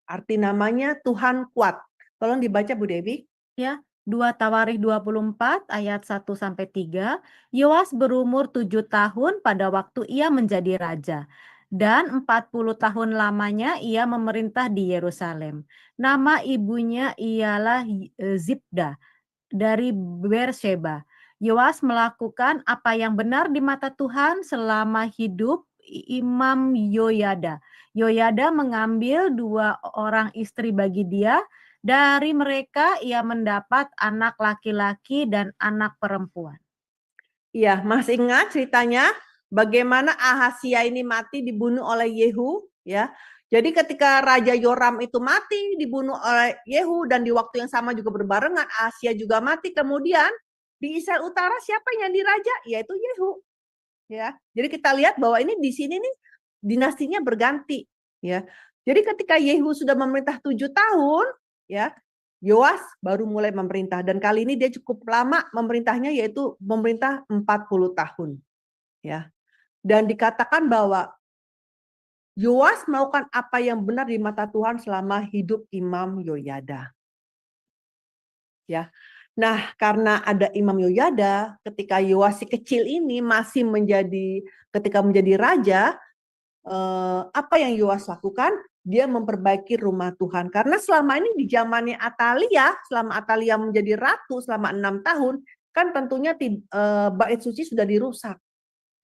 Arti namanya Tuhan kuat. Tolong dibaca Bu Dewi. Ya, 2 Tawarikh 24 ayat 1-3. Yoas berumur 7 tahun pada waktu ia menjadi raja. Dan 40 tahun lamanya ia memerintah di Yerusalem. Nama ibunya ialah Zibda dari Beersheba. Yoas melakukan apa yang benar di mata Tuhan selama hidup Imam Yoyada. Yoyada mengambil 2 orang istri bagi dia. Dari mereka ia mendapat anak laki-laki dan anak perempuan. Iya, masih ingat ceritanya bagaimana Ahasia ini mati dibunuh oleh Yehu ya. Jadi ketika Raja Yoram itu mati dibunuh oleh Yehu dan di waktu yang sama juga berbarengan Ahasia juga mati, kemudian di Israel Utara siapa yang jadi raja? Yaitu Yehu. Ya. Jadi kita lihat bahwa ini di sini nih dinastinya berganti ya. Jadi ketika Yehu sudah memerintah 7 tahun ya, Yoas baru mulai memerintah dan kali ini dia cukup lama memerintahnya yaitu memerintah 40 tahun. Ya. Dan dikatakan bahwa Yoas melakukan apa yang benar di mata Tuhan selama hidup Imam Yoyada. Ya. Nah, karena ada Imam Yoyada, ketika Yoas si kecil ini masih ketika menjadi raja, apa yang Yoas lakukan? Dia memperbaiki rumah Tuhan. Karena selama ini di zamannya Atalia, selama Atalia menjadi ratu selama 6 tahun, kan tentunya bait suci sudah dirusak.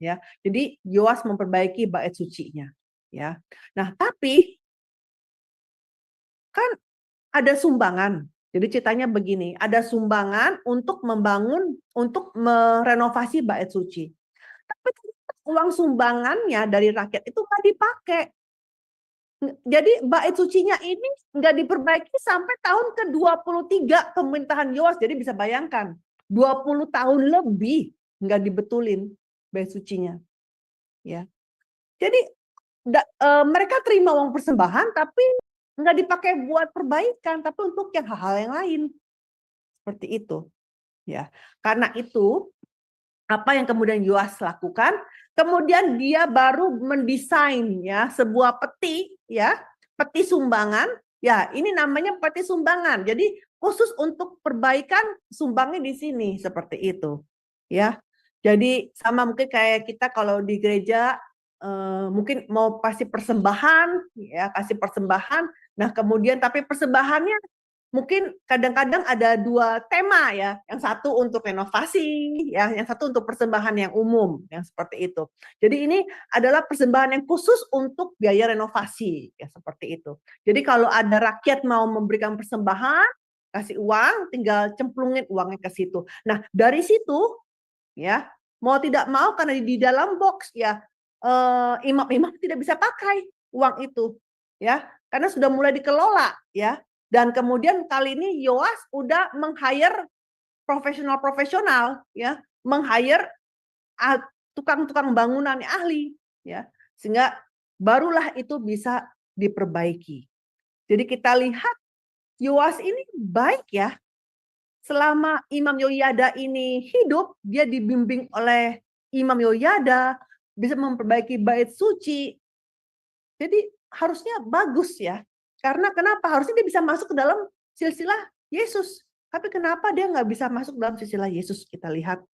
Ya, jadi Yoas memperbaiki bait sucinya. Ya, nah tapi kan ada sumbangan. Jadi ceritanya begini, ada sumbangan untuk merenovasi bait suci. Tapi uang sumbangannya dari rakyat itu nggak dipakai. Jadi bait sucinya ini nggak diperbaiki sampai tahun ke-23 pemerintahan Yoas. Jadi bisa bayangkan, 20 tahun lebih nggak dibetulin bait sucinya. Ya. Jadi mereka terima uang persembahan tapi nggak dipakai buat perbaikan, tapi untuk hal-hal yang lain. Seperti itu. Ya. Karena itu, apa yang kemudian Yoas lakukan? Kemudian dia baru mendesain ya sebuah peti sumbangan Ya, ini namanya peti sumbangan. Jadi khusus untuk perbaikan sumbangnya di sini seperti itu. Ya. Jadi sama mungkin kayak kita kalau di gereja mungkin mau kasih persembahan, ya, kasih persembahan. Nah, kemudian tapi persembahannya mungkin kadang-kadang ada 2 tema ya, yang satu untuk renovasi, ya, yang satu untuk persembahan yang umum, yang seperti itu. Jadi ini adalah persembahan yang khusus untuk biaya renovasi, ya seperti itu. Jadi kalau ada rakyat mau memberikan persembahan, kasih uang, tinggal cemplungin uangnya ke situ. Nah, dari situ, ya, mau tidak mau karena di dalam box ya, imam-imam tidak bisa pakai uang itu, ya, karena sudah mulai dikelola, ya. Dan kemudian kali ini Yoas udah meng-hire profesional-profesional, ya, meng-hire tukang-tukang bangunan yang ahli, ya, sehingga barulah itu bisa diperbaiki. Jadi kita lihat Yoas ini baik ya. Selama Imam Yoyada ini hidup, dia dibimbing oleh Imam Yoyada, bisa memperbaiki bait suci. Jadi harusnya bagus ya. Karena kenapa? Harusnya dia bisa masuk ke dalam silsilah Yesus. Tapi kenapa dia nggak bisa masuk dalam silsilah Yesus? Kita lihat.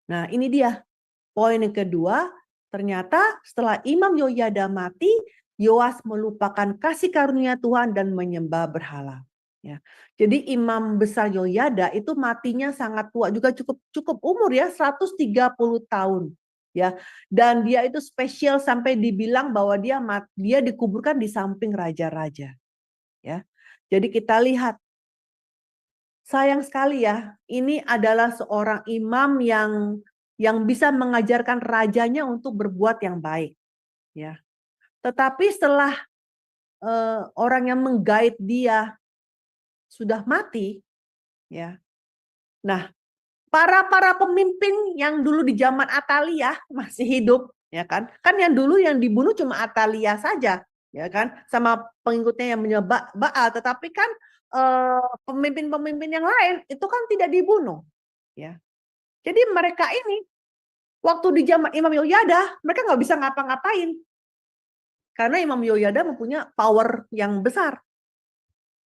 Nah, ini dia. Poin yang kedua, ternyata setelah Imam Yoyada mati, Yoas melupakan kasih karunia Tuhan dan menyembah berhala. Ya. Jadi Imam besar Yoyada itu matinya sangat tua, juga cukup umur ya, 130 tahun. Ya, dan dia itu spesial sampai dibilang bahwa dia dikuburkan di samping raja-raja. Ya. Jadi kita lihat, sayang sekali ya, ini adalah seorang imam yang bisa mengajarkan rajanya untuk berbuat yang baik. Ya. Tetapi setelah orang yang menggait dia sudah mati, ya. Nah, para pemimpin yang dulu di zaman Atalia masih hidup, ya kan? Kan yang dulu yang dibunuh cuma Atalia saja, ya kan? Sama pengikutnya yang menyembah Baal, tetapi kan pemimpin-pemimpin yang lain itu kan tidak dibunuh, ya. Jadi mereka ini waktu di zaman Imam Yoyada mereka nggak bisa ngapa-ngapain karena Imam Yoyada mempunyai power yang besar,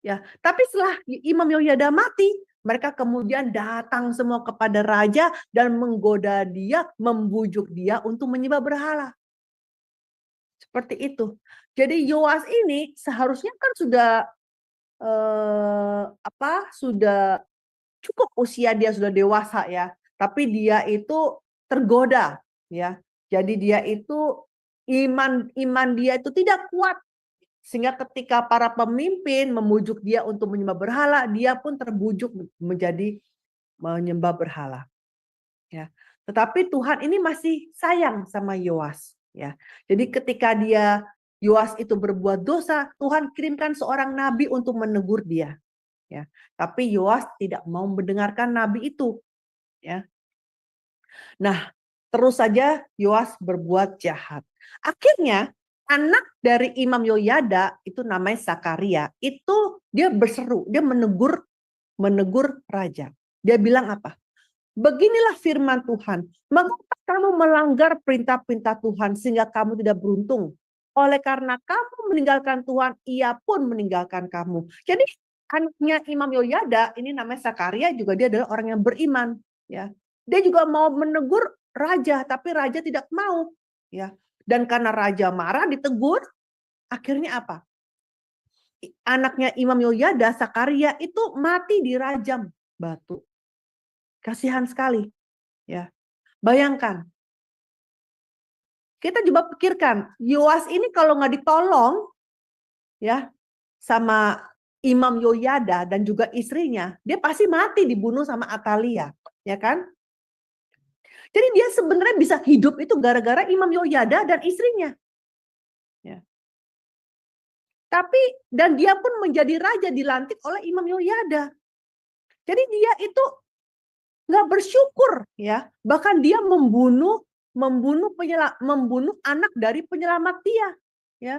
ya. Tapi setelah Imam Yoyada mati, mereka kemudian datang semua kepada raja dan menggoda dia, membujuk dia untuk menyembah berhala. Seperti itu. Jadi Yoas ini seharusnya kan sudah cukup usia, dia sudah dewasa ya. Tapi dia itu tergoda ya. Jadi dia itu iman dia itu tidak kuat. Sehingga ketika para pemimpin memujuk dia untuk menyembah berhala, dia pun terbujuk menjadi menyembah berhala. Ya. Tetapi Tuhan ini masih sayang sama Yoas. Ya. Jadi ketika Yoas itu berbuat dosa, Tuhan kirimkan seorang nabi untuk menegur dia. Ya. Tapi Yoas tidak mau mendengarkan nabi itu. Ya. Nah, terus saja Yoas berbuat jahat. Akhirnya anak dari Imam Yoyada itu namanya Sakaria, itu dia berseru, dia menegur raja. Dia bilang apa? Beginilah firman Tuhan, mengapa kamu melanggar perintah-perintah Tuhan sehingga kamu tidak beruntung? Oleh karena kamu meninggalkan Tuhan, ia pun meninggalkan kamu. Jadi anaknya Imam Yoyada, ini namanya Sakaria, juga dia adalah orang yang beriman. Ya, dia juga mau menegur raja, tapi raja tidak mau. Ya, dan karena raja marah, ditegur, akhirnya apa? Anaknya Imam Yoyada, Sakaria, itu mati dirajam batu. Kasihan sekali. Ya, bayangkan. Kita coba pikirkan, Yoas ini kalau nggak ditolong, ya, sama Imam Yoyada dan juga istrinya, dia pasti mati dibunuh sama Atalia, ya kan? Jadi dia sebenarnya bisa hidup itu gara-gara Imam Yoyada dan istrinya. Ya. Tapi dan dia pun menjadi raja dilantik oleh Imam Yoyada. Jadi dia itu nggak bersyukur, ya. Bahkan dia membunuh anak dari penyelamat dia, ya.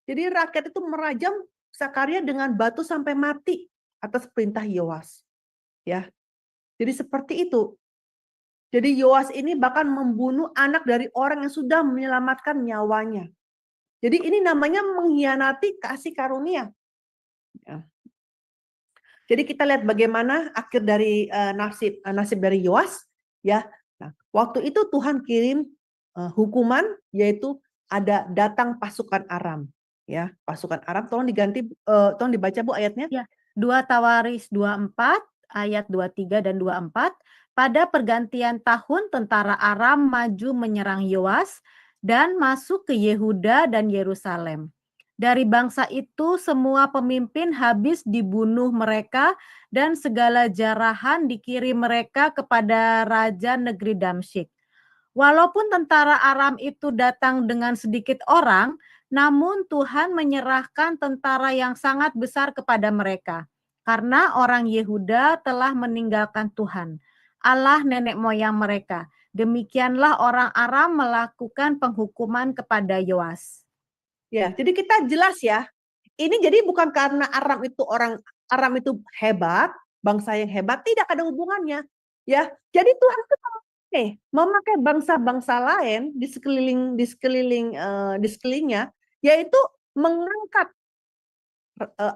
Jadi rakyat itu merajam Sakaria dengan batu sampai mati atas perintah Yoas, ya. Jadi seperti itu. Jadi Yoas ini bahkan membunuh anak dari orang yang sudah menyelamatkan nyawanya. Jadi ini namanya mengkhianati kasih karunia. Ya. Jadi kita lihat bagaimana akhir dari nasib dari Yoas, ya. Nah, waktu itu Tuhan kirim hukuman, yaitu ada datang pasukan Aram, ya. Pasukan Aram, tolong dibaca Bu ayatnya. Ya, 2 Tawaris 24 ayat 23 dan 24. Pada pergantian tahun tentara Aram maju menyerang Yoas dan masuk ke Yehuda dan Yerusalem. Dari bangsa itu semua pemimpin habis dibunuh mereka dan segala jarahan dikirim mereka kepada raja negeri Damsyik. Walaupun tentara Aram itu datang dengan sedikit orang, namun Tuhan menyerahkan tentara yang sangat besar kepada mereka. Karena orang Yehuda telah meninggalkan Tuhan, Allah nenek moyang mereka. Demikianlah orang Aram melakukan penghukuman kepada Yoas. Ya, jadi kita jelas ya. Ini jadi bukan karena Aram itu hebat, bangsa yang hebat, tidak ada hubungannya. Ya, jadi Tuhan itu memakai bangsa-bangsa lain di sekelilingnya, yaitu mengangkat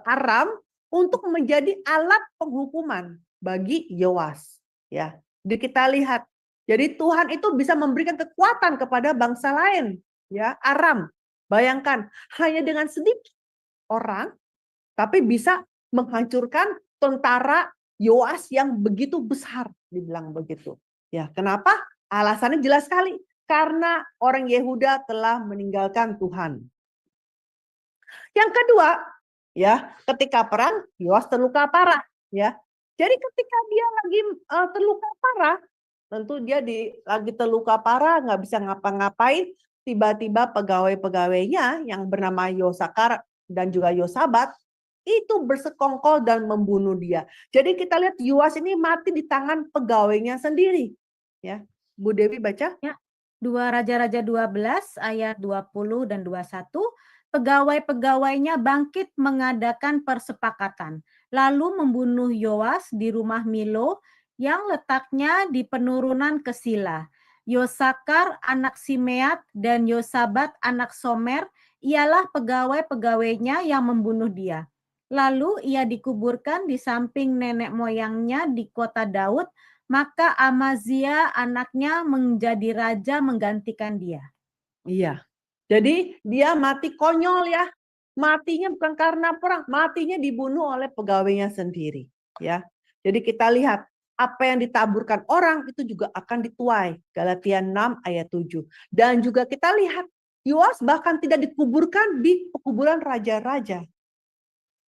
Aram untuk menjadi alat penghukuman bagi Yoas. Ya, jadi kita lihat. Jadi Tuhan itu bisa memberikan kekuatan kepada bangsa lain, ya, Aram. Bayangkan, hanya dengan sedikit orang, tapi bisa menghancurkan tentara Yoas yang begitu besar, dibilang begitu. Ya, kenapa? Alasannya jelas sekali, karena orang Yehuda telah meninggalkan Tuhan. Yang kedua, ya, ketika perang, Yoas terluka parah, ya. Jadi ketika dia lagi terluka parah, tentu dia lagi terluka parah, nggak bisa ngapa-ngapain. Tiba-tiba pegawai-pegawainya yang bernama Yosakar dan juga Yosabat itu bersekongkol dan membunuh dia. Jadi kita lihat Yoas ini mati di tangan pegawainya sendiri. Ya, Bu Dewi baca. Ya, 2 Raja-Raja 12 ayat 20 dan 21. Pegawai-pegawainya bangkit mengadakan persepakatan, lalu membunuh Yoas di rumah Milo yang letaknya di penurunan ke Sila. Yosakar anak Simeat dan Yosabat anak Somer ialah pegawai-pegawainya yang membunuh dia. Lalu ia dikuburkan di samping nenek moyangnya di kota Daud, maka Amazia anaknya menjadi raja menggantikan dia. Iya, jadi dia mati konyol ya. Matinya bukan karena perang, matinya dibunuh oleh pegawainya sendiri. Ya, jadi kita lihat apa yang ditaburkan orang itu juga akan dituai. Galatia 6 ayat 7. Dan juga kita lihat Yoas bahkan tidak dikuburkan di kuburan raja-raja.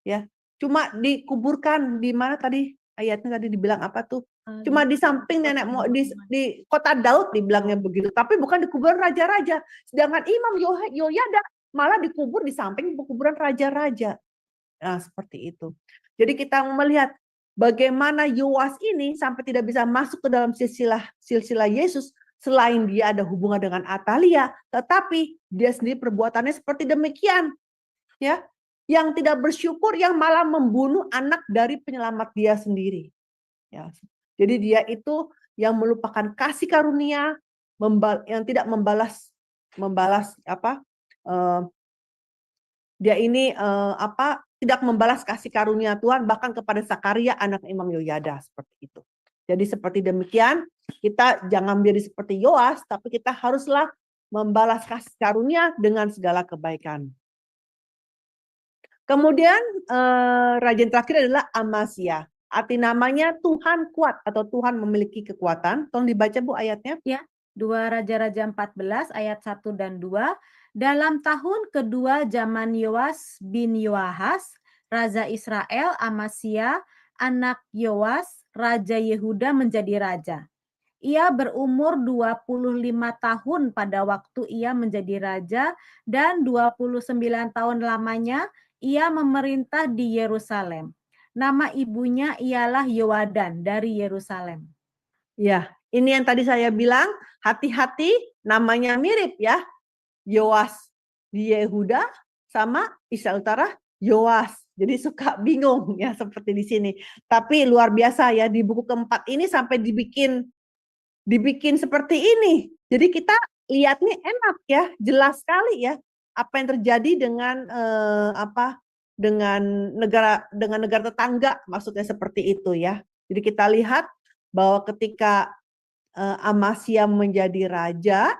Ya, cuma dikuburkan di mana tadi ayatnya tadi dibilang apa tuh? Cuma di samping nenek di kota Daud dibilangnya begitu, tapi bukan di kuburan raja-raja. Sedangkan Imam Yoyada malah dikubur di samping kuburan raja-raja. Nah, seperti itu. Jadi kita melihat bagaimana Yoas ini sampai tidak bisa masuk ke dalam silsilah Yesus selain dia ada hubungan dengan Atalia, tetapi dia sendiri perbuatannya seperti demikian. Ya, yang tidak bersyukur, yang malah membunuh anak dari penyelamat dia sendiri. Ya, jadi dia itu yang melupakan kasih karunia, yang tidak membalas dia ini tidak membalas kasih karunia Tuhan bahkan kepada Sakaria anak Imam Yoyada seperti itu. Jadi seperti demikian, kita jangan menjadi seperti Yoas, tapi kita haruslah membalas kasih karunia dengan segala kebaikan. Kemudian raja yang terakhir adalah Amazia. Arti namanya Tuhan kuat atau Tuhan memiliki kekuatan. Tolong dibaca Bu ayatnya. Ya, 2 Raja-Raja 14 ayat 1 dan 2. Dalam tahun kedua zaman Yoas bin Yoahas, Raja Israel, Amazia, anak Yoas, Raja Yehuda menjadi raja. Ia berumur 25 tahun pada waktu ia menjadi raja dan 29 tahun lamanya ia memerintah di Yerusalem. Nama ibunya ialah Yoadan dari Yerusalem. Ya, ini yang tadi saya bilang, hati-hati namanya mirip ya. Yoas di Yehuda sama Israel Utara Yoas. Jadi suka bingung ya seperti di sini. Tapi luar biasa ya, di buku keempat ini sampai dibikin seperti ini. Jadi kita lihatnya enak ya, jelas sekali ya. apa yang terjadi dengan dengan negara tetangga, maksudnya seperti itu ya. Jadi kita lihat bahwa ketika Amasya menjadi raja,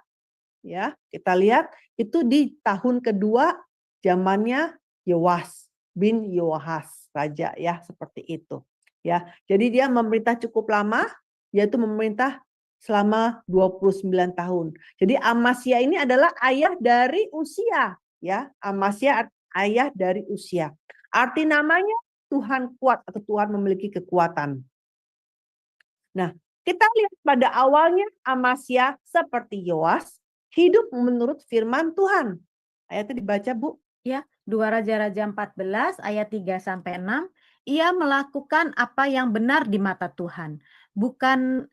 ya kita lihat itu di tahun kedua zamannya Yoas bin Yoahas raja ya, seperti itu ya. Jadi dia memerintah cukup lama, yaitu memerintah selama 29 tahun. Jadi Amasya ini adalah ayah dari Usia ya. Amasya ayah dari Usia. Arti namanya Tuhan kuat atau Tuhan memiliki kekuatan. Nah, kita lihat pada awalnya Amasya seperti Yoas hidup menurut firman Tuhan. Ayatnya dibaca, Bu. Ya, 2 Raja-Raja 14 ayat 3 sampai 6. Ia melakukan apa yang benar di mata Tuhan, bukan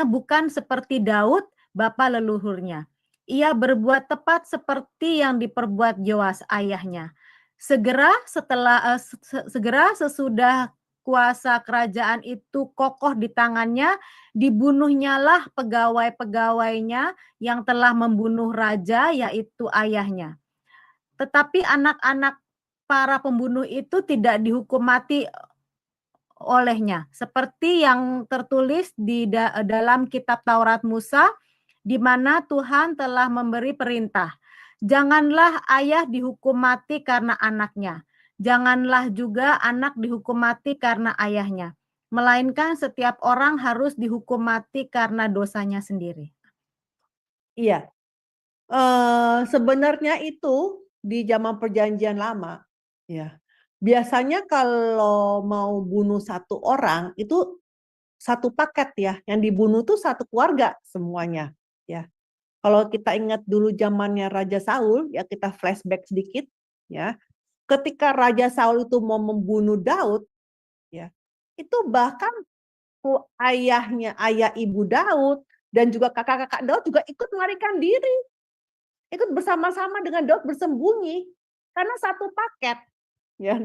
bukan seperti Daud bapa leluhurnya. Ia berbuat tepat seperti yang diperbuat Yoas ayahnya. Segera sesudah kuasa kerajaan itu kokoh di tangannya, dibunuhnyalah pegawai-pegawainya yang telah membunuh raja, yaitu ayahnya. Tetapi anak-anak para pembunuh itu tidak dihukum mati olehnya, seperti yang tertulis di dalam kitab Taurat Musa, di mana Tuhan telah memberi perintah, janganlah ayah dihukum mati karena anaknya, janganlah juga anak dihukum mati karena ayahnya, melainkan setiap orang harus dihukum mati karena dosanya sendiri. Iya, sebenarnya itu di zaman perjanjian lama, ya. Biasanya kalau mau bunuh satu orang itu satu paket ya, yang dibunuh tuh satu keluarga semuanya, ya. Kalau kita ingat dulu zamannya Raja Saul, ya kita flashback sedikit, ya. Ketika Raja Saul itu mau membunuh Daud, ya, itu bahkan ayah ibu Daud dan juga kakak-kakak Daud juga ikut melarikan diri. Ikut bersama-sama dengan Daud bersembunyi karena satu paket ya.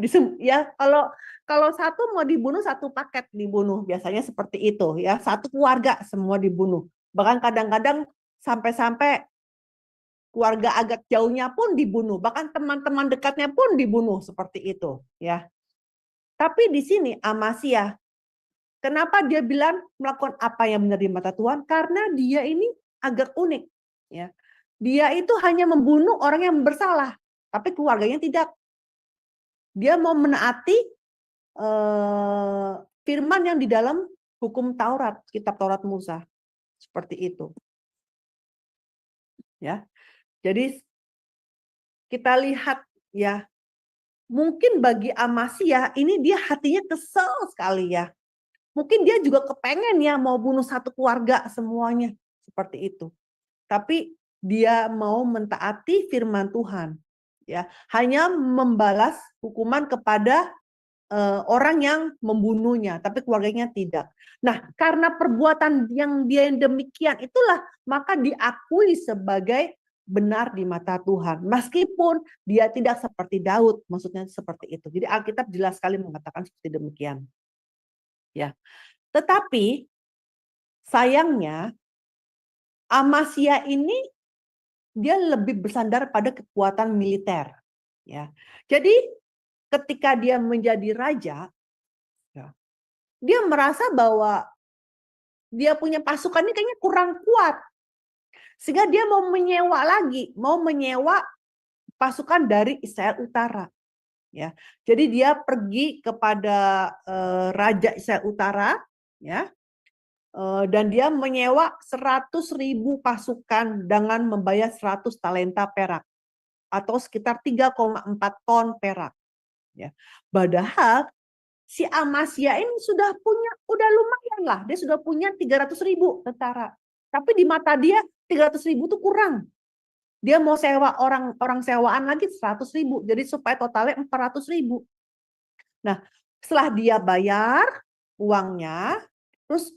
Kalau satu mau dibunuh, satu paket dibunuh, biasanya seperti itu ya, satu keluarga semua dibunuh, bahkan kadang-kadang sampai keluarga agak jauhnya pun dibunuh, bahkan teman-teman dekatnya pun dibunuh, seperti itu ya. Tapi di sini Amasya, kenapa dia bilang melakukan apa yang benar di mata Tuhan? Karena dia ini agak unik ya. Dia itu hanya membunuh orang yang bersalah, tapi keluarganya tidak. Dia mau menaati firman yang di dalam hukum Taurat, kitab Taurat Musa. Seperti itu. Ya. Jadi kita lihat ya, mungkin bagi Amasya ini dia hatinya kesel sekali ya. Mungkin dia juga kepengen ya mau bunuh satu keluarga semuanya, seperti itu. Tapi dia mau mentaati firman Tuhan, ya, hanya membalas hukuman kepada orang yang membunuhnya, tapi keluarganya tidak. Nah, karena perbuatan yang dia yang demikian itulah maka diakui sebagai benar di mata Tuhan, meskipun dia tidak seperti Daud, maksudnya seperti itu. Jadi Alkitab jelas sekali mengatakan seperti demikian. Ya, tetapi sayangnya Amasya ini dia lebih bersandar pada kekuatan militer, ya. Jadi ketika dia menjadi raja, ya, dia merasa bahwa dia punya pasukan ini kayaknya kurang kuat, sehingga dia mau menyewa pasukan dari Israel Utara, ya. Jadi dia pergi kepada Raja Israel Utara, ya. Dan dia menyewa 100.000 pasukan dengan membayar 100 talenta perak atau sekitar 3,4 ton perak. Ya. Padahal si Amasya ini udah lumayan lah, dia sudah punya 300.000 tentara. Tapi di mata dia 300.000 itu kurang. Dia mau sewa orang sewaan lagi 100.000, jadi supaya totalnya 400.000. Nah, setelah dia bayar uangnya, terus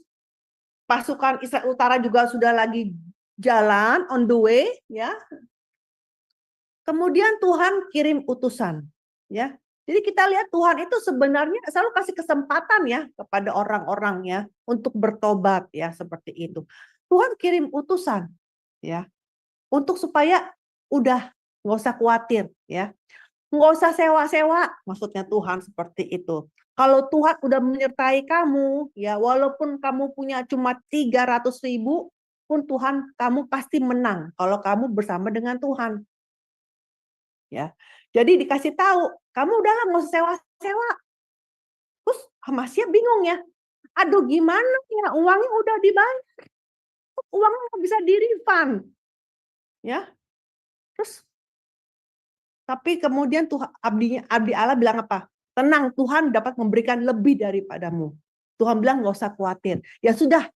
pasukan Israel Utara juga sudah lagi jalan on the way, ya. Kemudian Tuhan kirim utusan, ya. Jadi kita lihat Tuhan itu sebenarnya selalu kasih kesempatan ya kepada orang-orang ya untuk bertobat ya, seperti itu. Tuhan kirim utusan ya untuk supaya udah nggak usah khawatir ya. Nggak usah sewa-sewa, maksudnya Tuhan seperti itu. Kalau Tuhan udah menyertai kamu, ya walaupun kamu punya cuma 300.000 pun Tuhan, kamu pasti menang kalau kamu bersama dengan Tuhan. Ya, jadi dikasih tahu, kamu udahlah nggak usah sewa-sewa. Terus Amasya bingung ya, aduh gimana ya, uangnya udah dibayar, uangnya nggak bisa di-refund. Ya, terus tapi kemudian Tuhan, abdi Allah bilang apa? Tenang, Tuhan dapat memberikan lebih daripadamu. Tuhan bilang nggak usah khawatir. Ya sudah,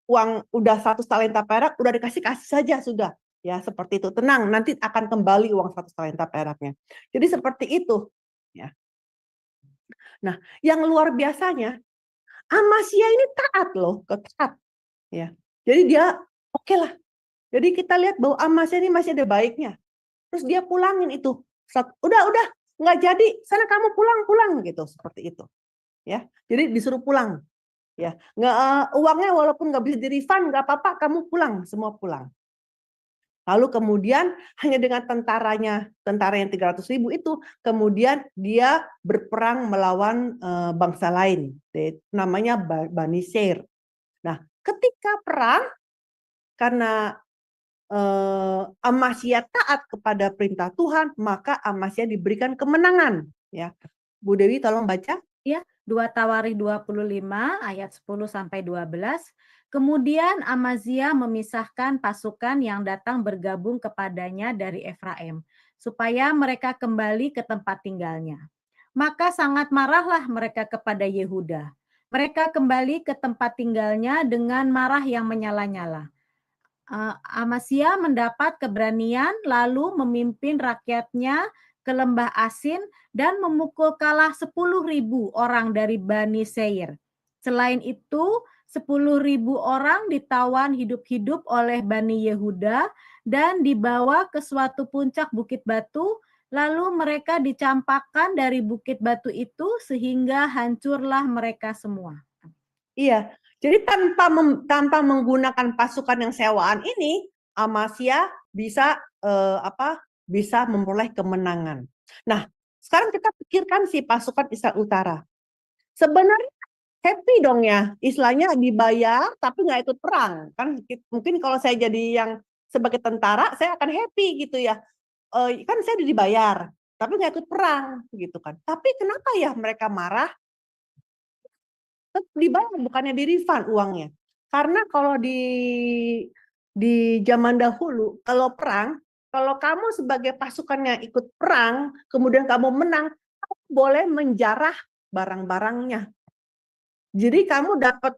uang udah 100 talenta perak, udah kasih saja sudah. Ya seperti itu. Tenang, nanti akan kembali uang 100 talenta peraknya. Jadi seperti itu. Ya. Nah, yang luar biasanya, Amasya ini taat loh, taat. Ya. Jadi dia oke lah. Jadi kita lihat bahwa Amasya ini masih ada baiknya. Terus dia pulangin itu. Udah, nggak jadi. Sana kamu pulang gitu, seperti itu. Ya, jadi disuruh pulang. Ya, uangnya walaupun nggak bisa di-refund, nggak apa-apa, kamu pulang, semua pulang. Lalu kemudian hanya dengan tentara yang 300.000 itu, kemudian dia berperang melawan bangsa lain, namanya Bani Seir. Nah, ketika perang, karena Amasya taat kepada perintah Tuhan, maka Amasya diberikan kemenangan. Ya, Bu Dewi tolong baca. Ya, 2 Tawarikh 25 ayat 10 sampai 12. Kemudian Amazia memisahkan pasukan yang datang bergabung kepadanya dari Efraim, supaya mereka kembali ke tempat tinggalnya. Maka sangat marahlah mereka kepada Yehuda. Mereka kembali ke tempat tinggalnya dengan marah yang menyala-nyala. Amasya mendapat keberanian lalu memimpin rakyatnya ke lembah Asin dan memukul kalah 10.000 orang dari Bani Seir. Selain itu, 10.000 orang ditawan hidup-hidup oleh Bani Yehuda dan dibawa ke suatu puncak bukit batu, lalu mereka dicampakkan dari bukit batu itu sehingga hancurlah mereka semua. Iya, jadi tanpa menggunakan pasukan yang sewaan ini, Amasya bisa bisa memperoleh kemenangan. Nah, sekarang kita pikirkan si pasukan Israel Utara. Sebenarnya happy dong ya, istilahnya dibayar tapi nggak ikut perang. Kan mungkin kalau saya jadi yang sebagai tentara, saya akan happy gitu ya. Kan saya dibayar, tapi nggak ikut perang gitu kan. Tapi kenapa ya mereka marah? Dibayar, bukannya di-refund uangnya. Karena kalau di zaman dahulu, kalau perang, kalau kamu sebagai pasukan yang ikut perang, kemudian kamu menang, kamu boleh menjarah barang-barangnya. Jadi kamu dapat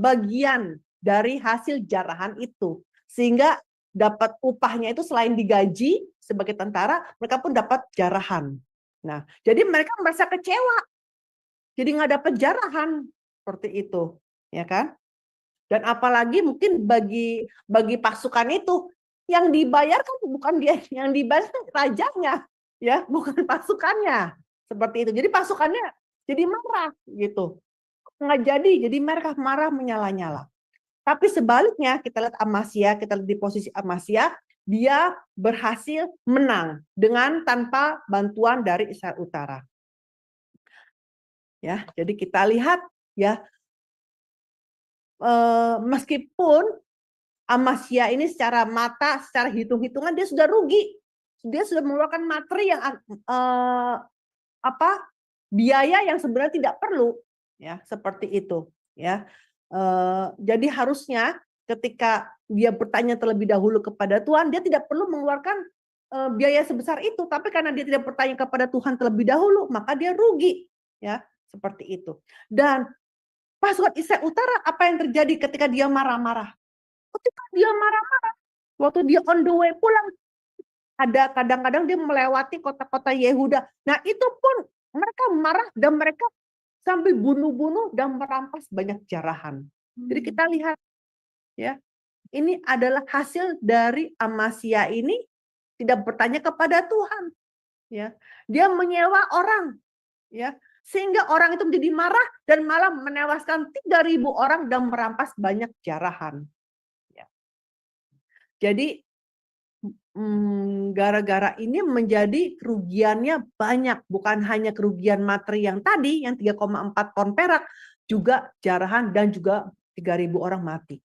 bagian dari hasil jarahan itu, sehingga dapat upahnya itu selain digaji sebagai tentara, mereka pun dapat jarahan. Nah, jadi mereka merasa kecewa. Jadi nggak dapat jarahan seperti itu, ya kan? Dan apalagi mungkin bagi pasukan itu yang dibayar kan bukan dia, yang dibayar rajanya, ya, bukan pasukannya, seperti itu. Jadi pasukannya jadi marah gitu, nggak jadi mereka marah menyala-nyala. Tapi sebaliknya kita lihat Amasya, kita lihat di posisi Amasya, dia berhasil menang dengan tanpa bantuan dari Israel Utara. Ya, jadi kita lihat ya, meskipun Amasya ini secara hitung-hitungan dia sudah rugi, dia sudah mengeluarkan materi yang biaya yang sebenarnya tidak perlu, ya seperti itu, ya. Jadi harusnya ketika dia bertanya terlebih dahulu kepada Tuhan, dia tidak perlu mengeluarkan biaya sebesar itu, tapi karena dia tidak bertanya kepada Tuhan terlebih dahulu, maka dia rugi, ya. Seperti itu. Dan pasukan Israel Utara, apa yang terjadi ketika dia marah-marah? Ketika dia marah-marah, waktu dia on the way pulang, ada kadang-kadang dia melewati kota-kota Yehuda. Nah, itu pun mereka marah dan mereka sampai bunuh-bunuh dan merampas banyak jarahan. Jadi kita lihat, ya, ini adalah hasil dari Amasya ini tidak bertanya kepada Tuhan, ya. Dia menyewa orang, ya. Sehingga orang itu menjadi marah dan malah menewaskan 3.000 orang dan merampas banyak jarahan. Ya. Jadi gara-gara ini menjadi kerugiannya banyak, bukan hanya kerugian materi yang tadi yang 3,4 ton perak, juga jarahan dan juga 3.000 orang mati.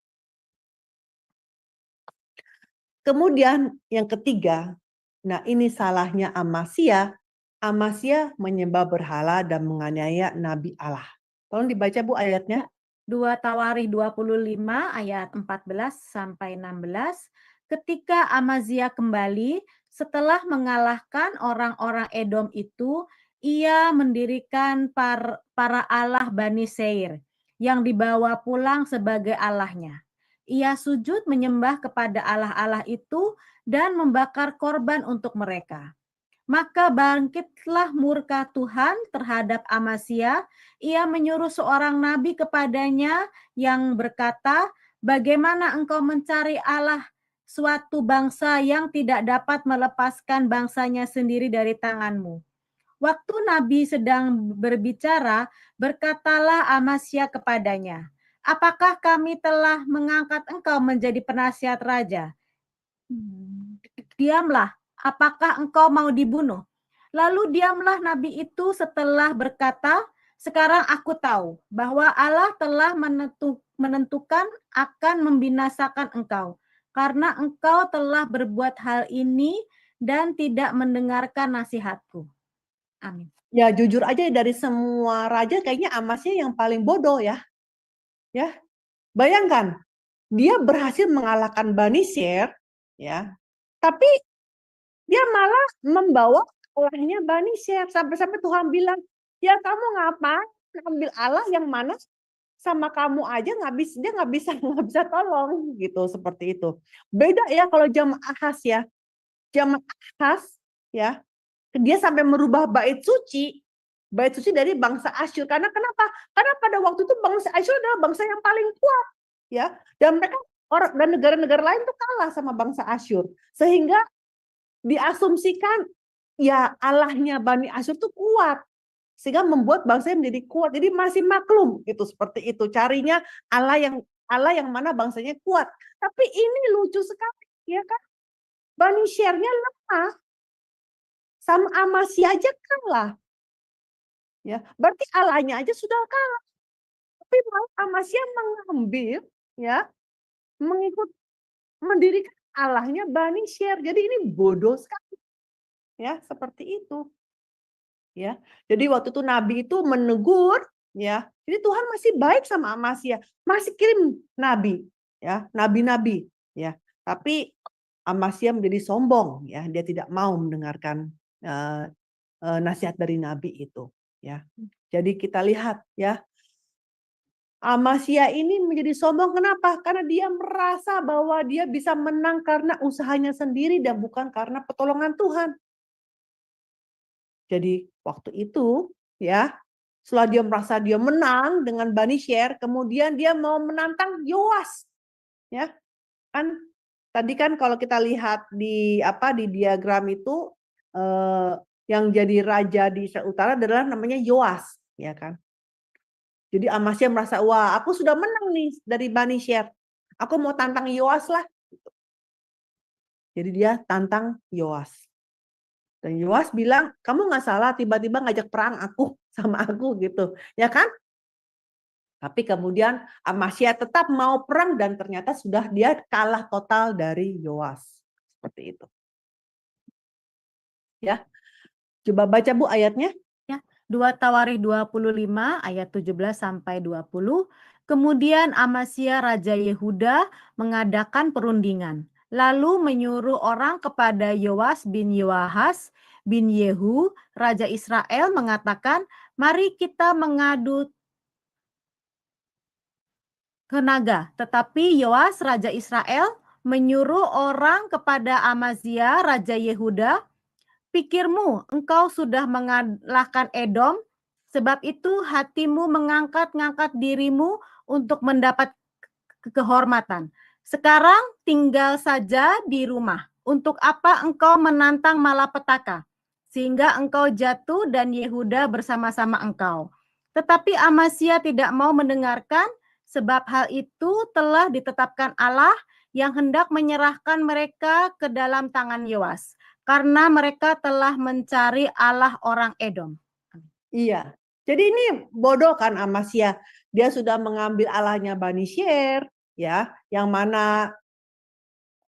Kemudian yang ketiga, nah ini salahnya Amasya. Amasya menyembah berhala dan menganiaya Nabi Allah. Tolong dibaca Bu ayatnya. 2 Tawarikh 25 ayat 14 sampai 16. Ketika Amazia kembali setelah mengalahkan orang-orang Edom itu, ia mendirikan para Allah Bani Seir yang dibawa pulang sebagai allahnya. Ia sujud menyembah kepada allah-allah itu dan membakar korban untuk mereka. Maka bangkitlah murka Tuhan terhadap Amasya. Ia menyuruh seorang nabi kepadanya yang berkata, "Bagaimana engkau mencari Allah suatu bangsa yang tidak dapat melepaskan bangsanya sendiri dari tanganmu?" Waktu nabi sedang berbicara, berkatalah Amasya kepadanya, "Apakah kami telah mengangkat engkau menjadi penasihat raja? Diamlah, apakah engkau mau dibunuh?" Lalu diamlah nabi itu setelah berkata, "Sekarang aku tahu bahwa Allah telah menentukan akan membinasakan engkau, karena engkau telah berbuat hal ini dan tidak mendengarkan nasihatku." Amin. Ya jujur aja dari semua raja kayaknya Amasya yang paling bodoh ya. Ya. Bayangkan, dia berhasil mengalahkan Bani Seir ya. Tapi dia malah membawa Allahnya Bani Seir sampai-sampai Tuhan bilang, "Ya kamu ngapain ambil Allah yang mana sama kamu aja dia nggak bisa tolong," gitu, seperti itu. Beda ya kalau zaman Ahaz ya. Zaman Ahaz ya, dia sampai merubah bait suci dari bangsa Asyur. Karena kenapa? Karena pada waktu itu bangsa Asyur adalah bangsa yang paling kuat ya, dan mereka dan negara-negara lain tuh kalah sama bangsa Asyur. Sehingga diasumsikan ya Allahnya Bani Asyur tuh kuat, sehingga membuat bangsanya menjadi kuat. Jadi masih maklum itu, seperti itu. Carinya Allah yang mana bangsanya kuat. Tapi ini lucu sekali ya kan. Bani Seirnya lemah. Sama Amasya aja kalah. Ya, berarti Allahnya aja sudah kalah. Tapi malah Amasya mengambil ya, mendirikan Allahnya Bani Seir. Jadi ini bodoh sekali. Ya, seperti itu. Ya. Jadi waktu itu nabi itu menegur ya. Jadi Tuhan masih baik sama Amasya, masih kirim nabi ya, nabi-nabi ya. Tapi Amasya menjadi sombong ya, dia tidak mau mendengarkan nasihat dari nabi itu ya. Jadi kita lihat ya, Amasya ini menjadi sombong. Kenapa? Karena dia merasa bahwa dia bisa menang karena usahanya sendiri dan bukan karena pertolongan Tuhan. Jadi waktu itu ya, setelah dia merasa dia menang dengan Bani Seir, kemudian dia mau menantang Yoas. Ya. Kan tadi kan kalau kita lihat di diagram itu yang jadi raja di Israel Utara adalah namanya Yoas, ya kan. Jadi Amasya merasa, wah aku sudah menang nih dari Bani Seir. Aku mau tantang Yoas lah. Jadi dia tantang Yoas. Dan Yoas bilang, "Kamu nggak salah tiba-tiba ngajak perang sama aku gitu." Ya kan? Tapi kemudian Amasya tetap mau perang dan ternyata sudah dia kalah total dari Yoas. Seperti itu. Ya. Coba baca Bu ayatnya. 2 Tawarikh 25 ayat 17 sampai 20. Kemudian Amasya raja Yehuda mengadakan perundingan, lalu menyuruh orang kepada Yoas bin Yoahas bin Yehu raja Israel mengatakan, "Mari kita mengadu tenaga." Tetapi Yoas raja Israel menyuruh orang kepada Amasya raja Yehuda, "Pikirmu engkau sudah mengalahkan Edom, sebab itu hatimu mengangkat-ngangkat dirimu untuk mendapat kehormatan. Sekarang tinggal saja di rumah. Untuk apa engkau menantang malapetaka, sehingga engkau jatuh dan Yehuda bersama-sama engkau?" Tetapi Amasya tidak mau mendengarkan, sebab hal itu telah ditetapkan Allah yang hendak menyerahkan mereka ke dalam tangan Yoas, karena mereka telah mencari Allah orang Edom. Iya. Jadi ini bodoh kan Amasya. Dia sudah mengambil Allahnya Bani Syer, ya, yang mana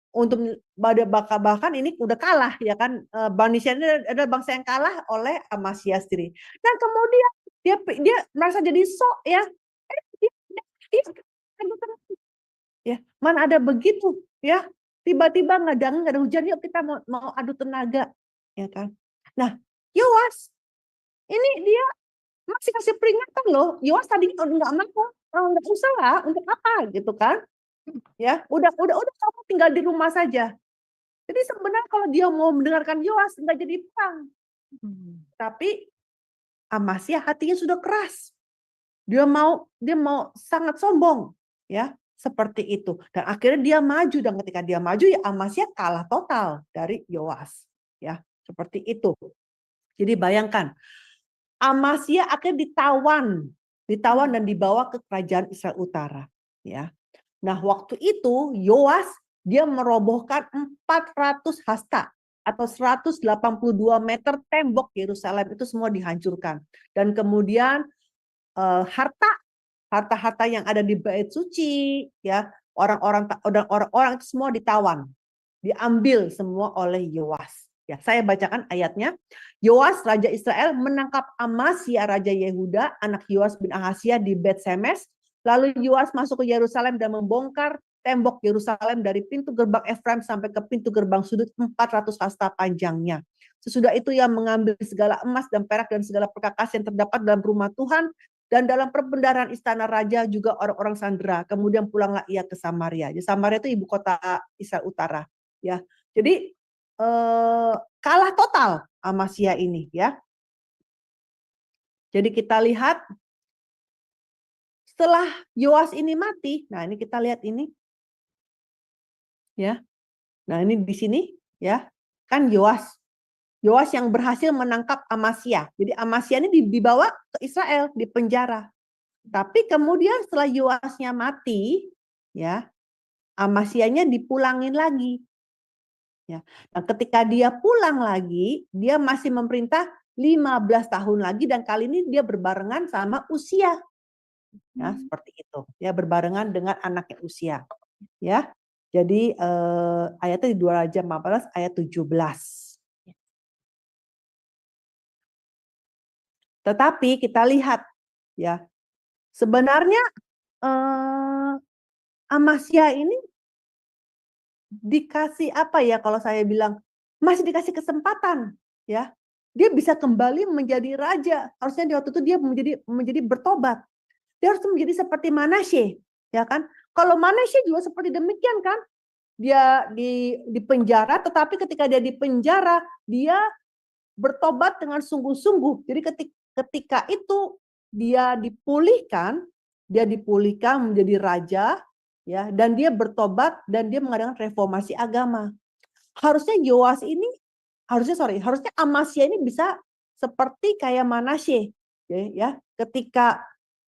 untuk bahkan ini udah kalah ya kan. Bani Syer ini adalah bangsa yang kalah oleh Amasya sendiri. Dan kemudian dia merasa jadi sok ya. Ya, mana ada begitu ya. Tiba-tiba nggak ada hujan, yuk kita mau adu tenaga, ya kan. Nah, Yoas ini dia masih kasih peringatan loh. Yoas tadi nggak mau, nggak usah lah, untuk apa gitu kan? Ya, udah kamu tinggal di rumah saja. Jadi sebenarnya kalau dia mau mendengarkan Yoas nggak jadi perang. Tapi Amasya hatinya sudah keras. Dia mau sangat sombong, ya seperti itu. Dan akhirnya dia maju, dan ketika dia maju ya Amasya kalah total dari Yoas, ya seperti itu. Jadi bayangkan, Amasya akhirnya ditawan dan dibawa ke kerajaan Israel Utara, ya. Nah, waktu itu Yoas dia merobohkan 400 hasta atau 182 meter tembok Yerusalem, itu semua dihancurkan. Dan kemudian harta yang ada di bait suci, ya, orang-orang itu semua ditawan, diambil semua oleh Yoas. Ya, saya bacakan ayatnya. Yoas raja Israel menangkap Amasya raja Yehuda, anak Yoas bin Ahazia di Bet Semes. Lalu Yoas masuk ke Yerusalem dan membongkar tembok Yerusalem dari pintu gerbang Efraim sampai ke pintu gerbang sudut 400 hasta panjangnya. Sesudah itu ia mengambil segala emas dan perak dan segala perkakas yang terdapat dalam rumah Tuhan dan dalam perbendaharaan istana raja, juga orang-orang sandera. Kemudian pulanglah ia ke Samaria. Jadi Samaria itu ibu kota Israel Utara, ya. Jadi kalah total Amasya ini, ya. Jadi kita lihat setelah Yoas ini mati, nah ini kita lihat ini, ya. Nah ini di sini, ya, kan Yoas yang berhasil menangkap Amasya. Jadi Amasya ini dibawa ke Israel, di penjara. Tapi kemudian setelah Yoasnya mati, ya, Amasyanya dipulangin lagi. Ya. Nah, ketika dia pulang lagi, dia masih memerintah 15 tahun lagi, dan kali ini dia berbarengan sama Usia. Ya, seperti itu. Ya, berbarengan dengan anaknya Usia. Ya. Jadi ayatnya di 2 Raja 14 ayat 17. Tetapi kita lihat, ya, sebenarnya Amasya ini dikasih apa ya, kalau saya bilang masih dikasih kesempatan, ya. Dia bisa kembali menjadi raja. Harusnya di waktu itu dia menjadi bertobat. Dia harus menjadi seperti Manasye, ya kan? Kalau Manasye juga seperti demikian kan? Dia di penjara, tetapi ketika dia di penjara, dia bertobat dengan sungguh-sungguh. Jadi ketika itu dia dipulihkan menjadi raja, ya, dan dia bertobat dan dia mengadakan reformasi agama. Harusnya Amasya ini bisa seperti kayak Manasye, ya. Ketika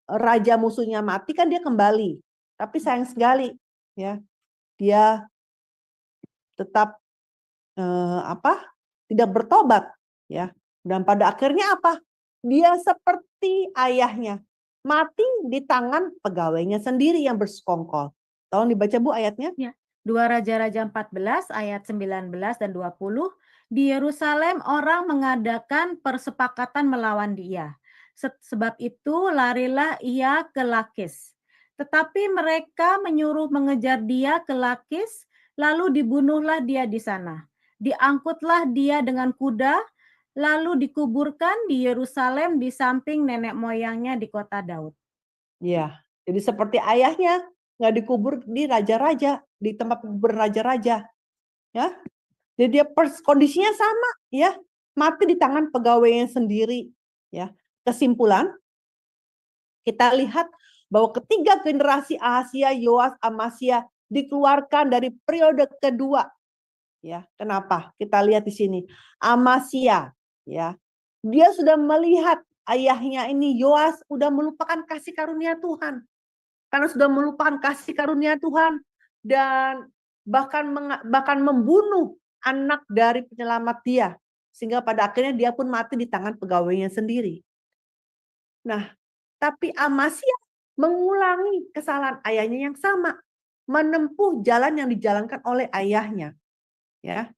raja musuhnya mati kan dia kembali. Tapi sayang sekali, ya, dia tetap tidak bertobat, ya. Dan pada akhirnya apa? Dia seperti ayahnya, mati di tangan pegawainya sendiri yang bersekongkol. Tolong dibaca Bu ayatnya. Ya. 2 Raja-Raja 14 ayat 19 dan 20. Di Yerusalem orang mengadakan persepakatan melawan dia. Sebab itu larilah ia ke Lakis. Tetapi mereka menyuruh mengejar dia ke Lakis, lalu dibunuhlah dia di sana. Diangkutlah dia dengan kuda, lalu dikuburkan di Yerusalem di samping nenek moyangnya di kota Daud. Ya, jadi seperti ayahnya, nggak dikubur di raja-raja, di tempat kubur raja-raja, ya. Jadi dia kondisinya sama, ya, mati di tangan pegawainya sendiri, ya. Kesimpulan, kita lihat bahwa ketiga generasi Ahazia, Yoas, Amasya dikeluarkan dari periode kedua, ya. Kenapa? Kita lihat di sini, Amasya, ya, dia sudah melihat ayahnya ini Yoas sudah melupakan kasih karunia Tuhan. Karena sudah melupakan kasih karunia Tuhan dan bahkan membunuh anak dari penyelamat dia, sehingga pada akhirnya dia pun mati di tangan pegawainya sendiri. Nah, tapi Amasya mengulangi kesalahan ayahnya yang sama, menempuh jalan yang dijalankan oleh ayahnya. Ya,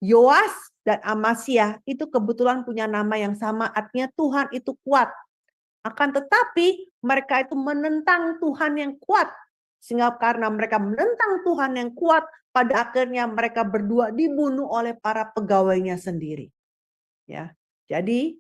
Yoas dan Amasya itu kebetulan punya nama yang sama, artinya Tuhan itu kuat. Akan tetapi mereka itu menentang Tuhan yang kuat. Sehingga karena mereka menentang Tuhan yang kuat, pada akhirnya mereka berdua dibunuh oleh para pegawainya sendiri. Ya, jadi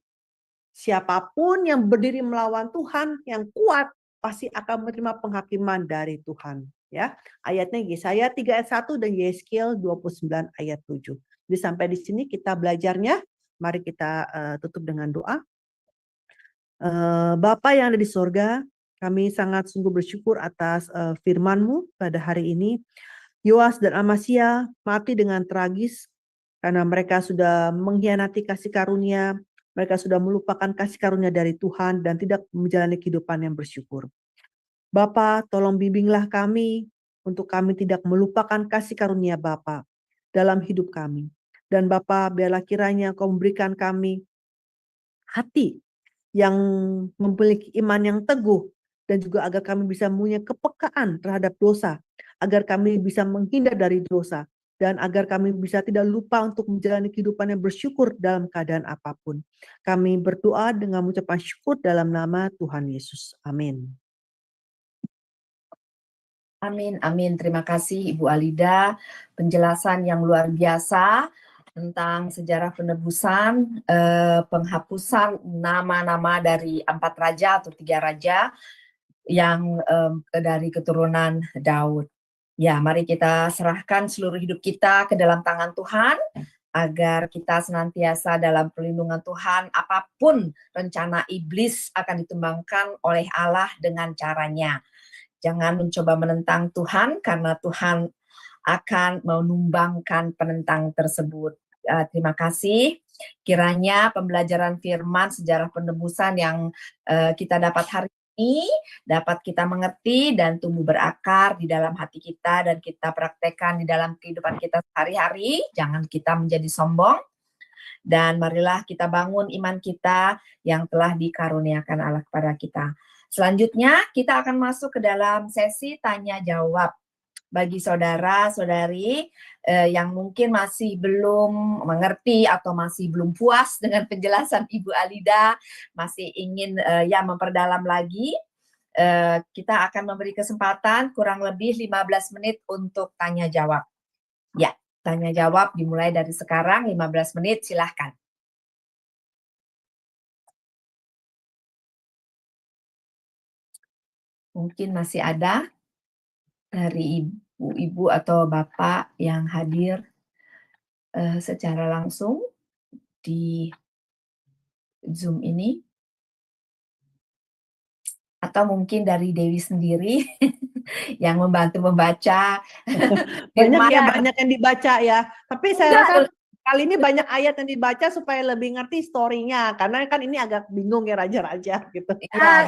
siapapun yang berdiri melawan Tuhan yang kuat pasti akan menerima penghakiman dari Tuhan. Ya, ayatnya Yesaya 3 ayat 1 dan Yeskiel 29 ayat 7. Jadi sampai di sini kita belajarnya. Mari kita tutup dengan doa. Bapa yang ada di sorga, kami sangat sungguh bersyukur atas firman-Mu pada hari ini. Yoas dan Amasya mati dengan tragis karena mereka sudah mengkhianati kasih karunia, mereka sudah melupakan kasih karunia dari Tuhan dan tidak menjalani kehidupan yang bersyukur. Bapa, tolong bimbinglah kami untuk kami tidak melupakan kasih karunia Bapa dalam hidup kami. Dan Bapa, biarlah kiranya Kau memberikan kami hati yang memiliki iman yang teguh dan juga agar kami bisa mempunyai kepekaan terhadap dosa, agar kami bisa menghindar dari dosa, dan agar kami bisa tidak lupa untuk menjalani kehidupan yang bersyukur dalam keadaan apapun. Kami berdoa dengan mengucapkan syukur dalam nama Tuhan Yesus. Amin. Amin, amin. Terima kasih Ibu Alida, penjelasan yang luar biasa tentang sejarah penebusan, penghapusan nama-nama dari 4 raja atau 3 raja yang dari keturunan Daud. Ya, mari kita serahkan seluruh hidup kita ke dalam tangan Tuhan, agar kita senantiasa dalam perlindungan Tuhan. Apapun rencana iblis akan ditumbangkan oleh Allah dengan caranya. Jangan mencoba menentang Tuhan, karena Tuhan akan menumbangkan penentang tersebut. Terima kasih. Kiranya pembelajaran firman sejarah penebusan yang kita dapat hari ini dapat kita mengerti dan tumbuh berakar di dalam hati kita, dan kita praktekkan di dalam kehidupan kita sehari-hari. Jangan kita menjadi sombong, dan marilah kita bangun iman kita yang telah dikaruniakan Allah kepada kita. Selanjutnya kita akan masuk ke dalam sesi tanya jawab. Bagi saudara-saudari yang mungkin masih belum mengerti atau masih belum puas dengan penjelasan Ibu Alida, masih ingin memperdalam lagi, kita akan memberi kesempatan kurang lebih 15 menit untuk tanya jawab. Ya, tanya jawab dimulai dari sekarang, 15 menit, silahkan. Mungkin masih ada dari ibu-ibu atau bapak yang hadir secara langsung di Zoom ini, atau mungkin dari Dewi sendiri yang membantu membaca. Banyak yang dibaca ya. Tapi saya rasa kali ini banyak ayat yang dibaca supaya lebih ngerti story-nya, karena kan ini agak bingung ya raja-raja gitu.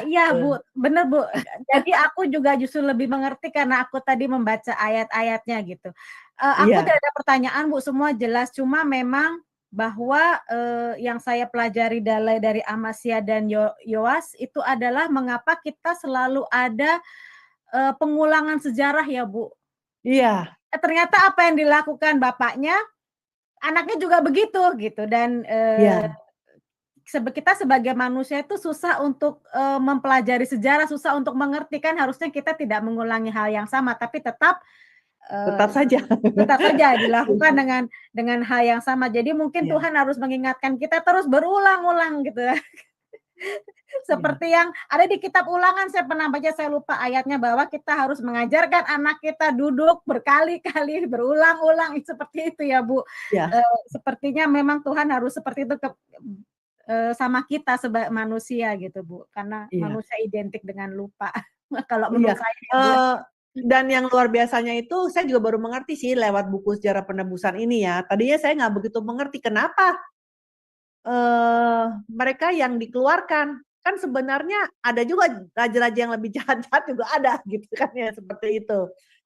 Iya Bu, bener Bu. Jadi aku juga justru lebih mengerti karena aku tadi membaca ayat-ayatnya gitu. Aku tidak ada pertanyaan Bu, semua jelas. Cuma memang bahwa yang saya pelajari dari Amasya dan Yoas itu adalah mengapa kita selalu ada pengulangan sejarah ya Bu. Iya. Ternyata apa yang dilakukan bapaknya, anaknya juga begitu gitu, dan kita sebagai manusia itu susah untuk mempelajari sejarah, susah untuk mengerti, kan harusnya kita tidak mengulangi hal yang sama, tapi tetap saja dilakukan dengan hal yang sama. Jadi mungkin Tuhan harus mengingatkan kita terus berulang-ulang gitu ya. Seperti yang ada di kitab Ulangan, saya pernah baca, saya lupa ayatnya, bahwa kita harus mengajarkan anak kita duduk berkali-kali, berulang-ulang, seperti itu ya Bu. Sepertinya memang Tuhan harus seperti itu sama kita sebagai manusia gitu Bu, karena manusia identik dengan lupa. Kalau menurut saya. Dan yang luar biasanya itu saya juga baru mengerti sih lewat buku sejarah penebusan ini ya. Tadinya saya nggak begitu mengerti kenapa mereka yang dikeluarkan, kan sebenarnya ada juga raja-raja yang lebih jahat-jahat juga ada gitu kan ya, seperti itu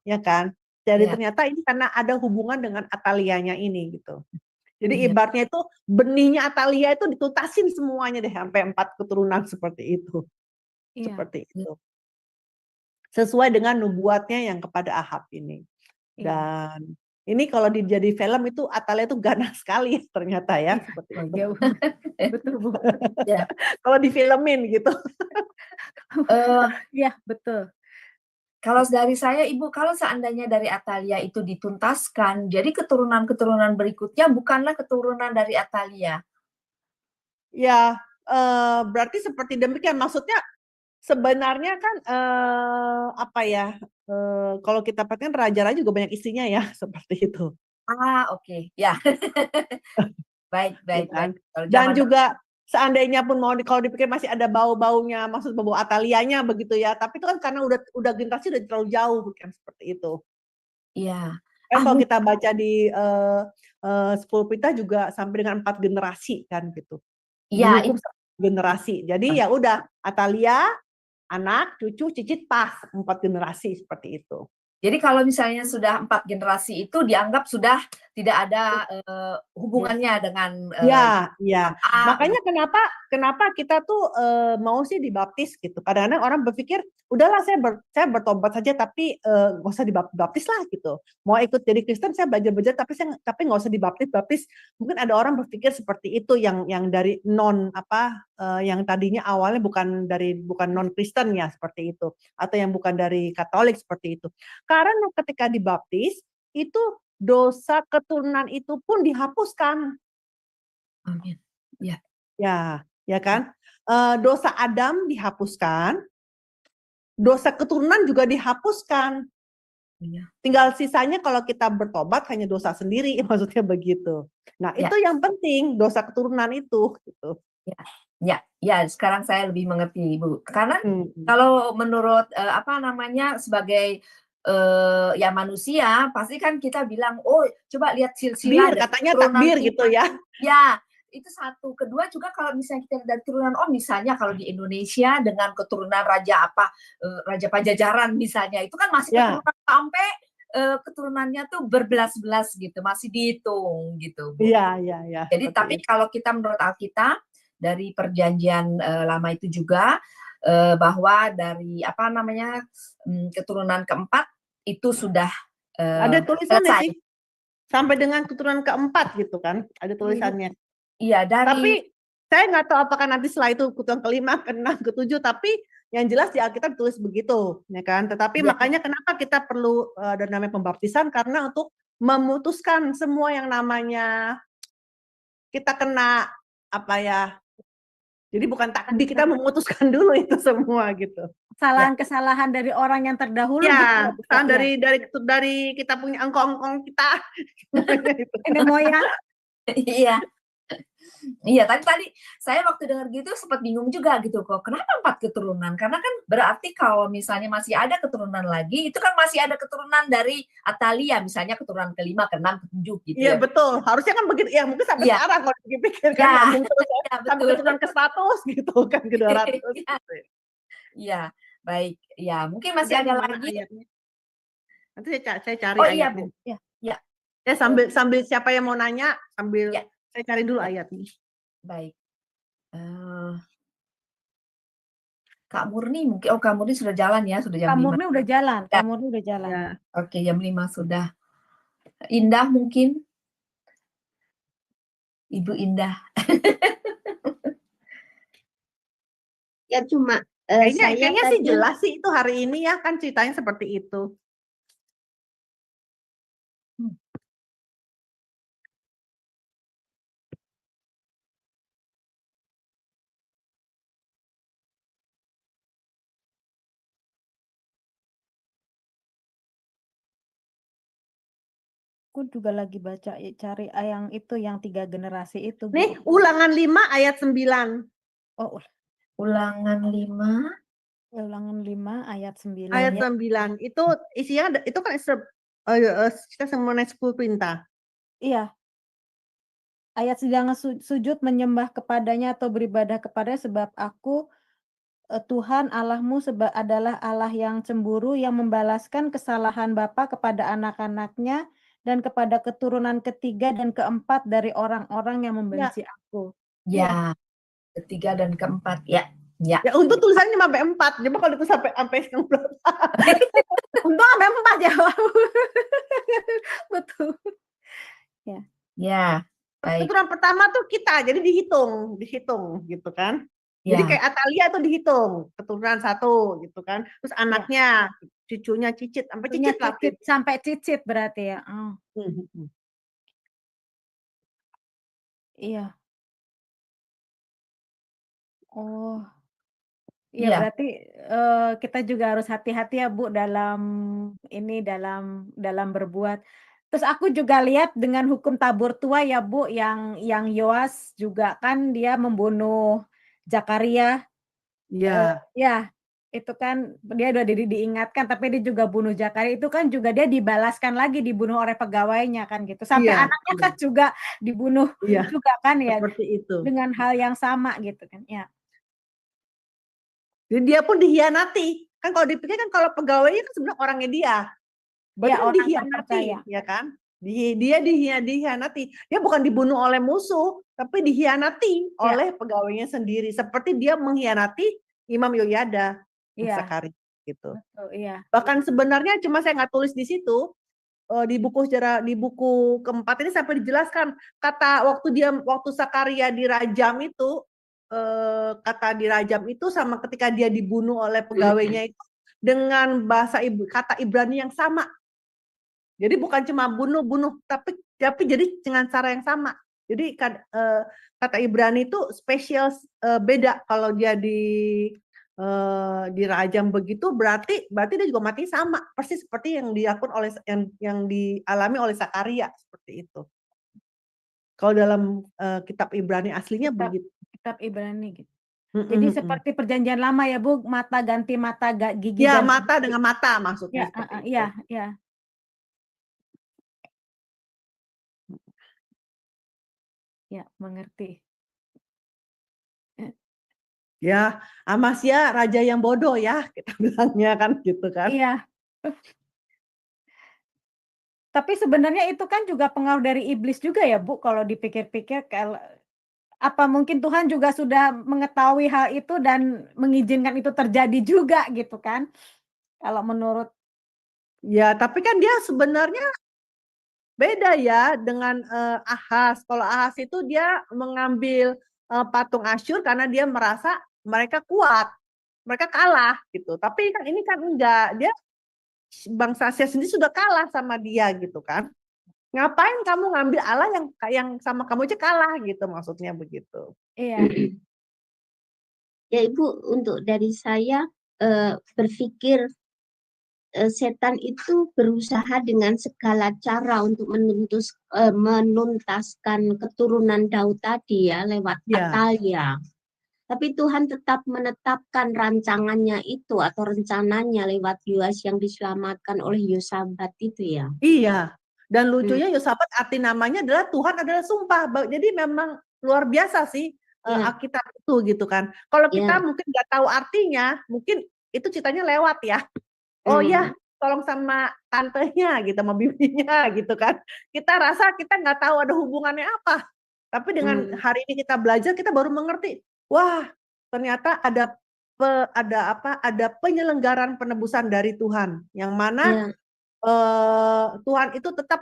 ya kan. Jadi Iya. ternyata ini karena ada hubungan dengan Atalianya ini gitu. Jadi Iya. ibaratnya itu benihnya Atalia itu ditutasin semuanya deh sampai 4 keturunan seperti itu. Iya. Seperti itu. Sesuai dengan nubuatnya yang kepada Ahab ini. Iya. Dan ini kalau jadi film itu Atalia itu ganas sekali ternyata ya, Iya. seperti Oh, itu. iya, Bu. Betul, Bu. Ya. Kalau difilmin gitu. Eh, Iya, betul. Kalau dari saya, Ibu, kalau seandainya dari Atalia itu dituntaskan, jadi keturunan-keturunan berikutnya bukanlah keturunan dari Atalia. Ya, berarti seperti demikian. Maksudnya sebenarnya kan apa ya? Kalau kita perhatikan raja-raja juga banyak istrinya ya, seperti itu. Oke, ya. Baik, Ya baik, kan? baik. Kalau Dan zaman juga seandainya pun kalau dipikir masih ada bau-baunya, maksud bau Atalianya begitu ya. Tapi itu kan karena udah generasi udah terlalu jauh kan seperti itu. iya. Kan kalau mungkin kita baca di 10 Pita juga sampai dengan 4 generasi kan gitu. iya, Dihukum 1 generasi. Jadi ya udah Atalia, anak, cucu, cicit pas 4 generasi seperti itu. jadi kalau misalnya sudah 4 generasi itu dianggap sudah tidak ada hubungannya dengan Iya, iya. A. Makanya kenapa kita tuh mau sih dibaptis gitu. Kadang-kadang orang berpikir, udahlah saya bertobat saja tapi nggak usah dibaptis lah gitu. Mau ikut jadi Kristen saya belajar tapi nggak usah dibaptis. Mungkin ada orang berpikir seperti itu yang dari yang tadinya awalnya bukan non Kristen ya seperti itu, atau yang bukan dari Katolik seperti itu. Karena ketika dibaptis itu dosa keturunan itu pun dihapuskan. Amin. Ya. Ya kan? Dosa Adam dihapuskan, dosa keturunan juga dihapuskan. Iya. Tinggal sisanya kalau kita bertobat hanya dosa sendiri, maksudnya begitu. Nah, Ya. itu yang penting, dosa keturunan itu gitu. Ya, sekarang saya lebih mengerti, Ibu. Karena kalau menurut sebagai ya manusia, pasti kan kita bilang, oh coba lihat silsilah dari Katanya keturunan takdir kita. gitu ya. Ya, itu satu. Kedua juga kalau misalnya kita dari keturunan misalnya kalau di Indonesia dengan keturunan raja Raja Pajajaran misalnya, itu kan masih Ya. keturunan sampai keturunannya tuh berbelas-belas gitu, masih dihitung gitu, Bu. Iya. Jadi tapi kalau kita menurut Alkitab dari perjanjian lama itu juga bahwa dari keturunan keempat itu sudah ada tulisannya selesai. sih. Sampai dengan keturunan keempat gitu kan, ada tulisannya. Iya, Tapi saya nggak tahu apakah nanti setelah itu keturunan kelima, keenam, ketujuh, tapi yang jelas di Alkitab tulis begitu, ya kan? Tetapi makanya kenapa kita perlu ada namanya pembaptisan, karena untuk memutuskan semua yang namanya kita kena jadi bukan takdir, kita memutuskan dulu itu semua gitu. Kesalahan-kesalahan dari orang yang terdahulu. Ya, gitu, kesalahan dari kita punya engkong-engkong kita. Ini moyang. Iya. Iya, tadi saya waktu dengar gitu sempat bingung juga gitu kok. Kenapa 4 keturunan? Karena kan berarti kalau misalnya masih ada keturunan lagi, itu kan masih ada keturunan dari Atalia, misalnya keturunan kelima, keenam, ketujuh gitu Iya ya. betul, harusnya kan begitu. Ya mungkin sampai sekarang kalau dipikir kan nyambung terus ya, sampai keturunan ke 100 gitu kan, ke 200 gitu. Iya, baik. Ya, mungkin masih ada lagi. Ayatnya? Nanti saya cari ayatnya. Iya, Bu. Ya. Ya sambil siapa yang mau nanya, sambil saya cari dulu ayatnya. Baik. Kak Murni mungkin, Kak Murni sudah jalan ya, sudah jam 5. Kak Murni udah jalan, Kak Murni udah jalan. Ya. Oke, jam 5 sudah. Indah mungkin? Ibu Indah. Ya cuma Kayaknya sih jelas sih itu hari ini ya, kan ceritanya seperti itu. Aku juga lagi baca cari yang itu yang 3 generasi itu. Nih, Ulangan 5 ayat 9. Oh, Ulangan 5. Ulangan 5 ayat 9. Ayat ya. 9. Itu isinya itu kan kita mengenai 10 perintah. Iya. Ayat 9, sujud menyembah kepadanya atau beribadah kepadanya sebab aku Tuhan Allahmu adalah Allah yang cemburu yang membalaskan kesalahan bapa kepada anak-anaknya dan kepada keturunan ketiga dan keempat dari orang-orang yang Ya, membenci aku. Ya, ketiga dan keempat. Ya, ya. ya untuk tulisannya sampai 4. Coba kalau itu sampai yang berapa? Untung sampai 4 ya. Betul. Ya, baik. Keturunan pertama tuh kita, jadi dihitung gitu kan. Jadi Ya, kayak Atalia tuh dihitung, keturunan 1 gitu kan. Terus anaknya, cucunya Cicit, sampai Punya Cicit lah. Cicit, sampai Cicit berarti ya. Oh, iya. Oh. Iya, Iya. berarti kita juga harus hati-hati ya Bu dalam ini dalam berbuat. Terus aku juga lihat dengan hukum tabur tua ya Bu yang Yoas juga kan dia membunuh Zakaria. Iya. Ya, itu kan dia udah diingatkan tapi dia juga bunuh Zakaria, itu kan juga dia dibalaskan lagi dibunuh oleh pegawainya kan gitu. Sampai Iya, anaknya kan juga dibunuh iya, juga kan ya seperti itu. dengan hal yang sama gitu kan. Ya. Jadi dia pun dihianati. Kan kalau dipikir kan kalau pegawainya kan sebenarnya orangnya dia. Berarti Ya, kan orang dihianati, terpercaya. ya kan? Dia dihianati. Dia bukan dibunuh oleh musuh, tapi dihianati oleh pegawainya sendiri. Seperti dia menghianati Imam Yoyada, Iya. Zakaria gitu. Betul, iya. Bahkan sebenarnya cuma saya nggak tulis di situ, di buku sejarah, di buku keempat ini sampai dijelaskan kata waktu Zakaria dirajam itu, kata dirajam itu sama ketika dia dibunuh oleh pegawainya itu dengan kata Ibrani yang sama. Jadi bukan cuma bunuh, tapi jadi dengan cara yang sama. Jadi kata Ibrani itu spesial, beda kalau dia dirajam begitu berarti dia juga mati sama persis seperti yang dilakukan oleh yang dialami oleh Zakaria seperti itu. Kalau dalam kitab Ibrani aslinya begitu. Kitab Ibrani gitu. Jadi seperti perjanjian lama ya Bu, mata ganti mata, gigi Ya, ganti mata gigi. dengan mata maksudnya Ya, seperti itu. iya, iya. Ya, mengerti. Ya, Amasya raja yang bodoh ya, kita bilangnya kan gitu kan. Iya. Tapi sebenarnya itu kan juga pengaruh dari iblis juga ya Bu, kalau dipikir-pikir apa mungkin Tuhan juga sudah mengetahui hal itu dan mengizinkan itu terjadi juga gitu kan? Kalau menurut Ya, tapi kan dia sebenarnya beda ya dengan Ahas. Kalau Ahas itu dia mengambil patung Asyur karena dia merasa mereka kuat, mereka kalah gitu. Tapi kan ini kan enggak, dia bangsa Asia sendiri sudah kalah sama dia gitu kan. Ngapain kamu ngambil Allah yang sama kamu aja kalah gitu, maksudnya begitu. iya. Ya Ibu, untuk dari saya berpikir setan itu berusaha dengan segala cara untuk menuntaskan keturunan Daud tadi ya lewat Ya. Atalia. Tapi Tuhan tetap menetapkan rancangannya itu atau rencananya lewat Yoas yang diselamatkan oleh Yosabat itu ya. Iya. Dan lucunya Yosafat arti namanya adalah Tuhan adalah sumpah. Jadi memang luar biasa sih Alkitab itu gitu kan. Kalau kita mungkin nggak tahu artinya, mungkin itu ceritanya lewat ya. Oh ya, tolong sama tantenya gitu, sama bibinya gitu kan. Kita rasa kita nggak tahu ada hubungannya apa. Tapi dengan hari ini kita belajar, kita baru mengerti. Wah, ternyata ada penyelenggaraan penebusan dari Tuhan, yang mana Tuhan itu tetap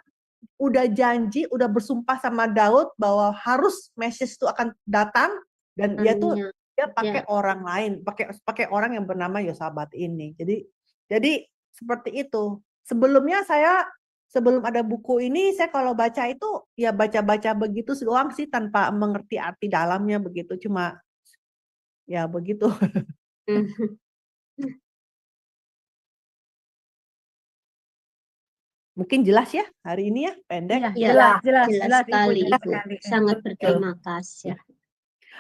udah janji, udah bersumpah sama Daud bahwa harus Mesias itu akan datang dan dia pakai orang lain, pakai orang yang bernama Yosabat ini. Jadi seperti itu. Sebelum ada buku ini, saya kalau baca itu ya baca-baca begitu doang sih tanpa mengerti arti dalamnya begitu, cuma ya begitu. Mungkin jelas ya hari ini ya, pendek. Jelas sekali Ibu, Ibu. Sangat berterima kasih.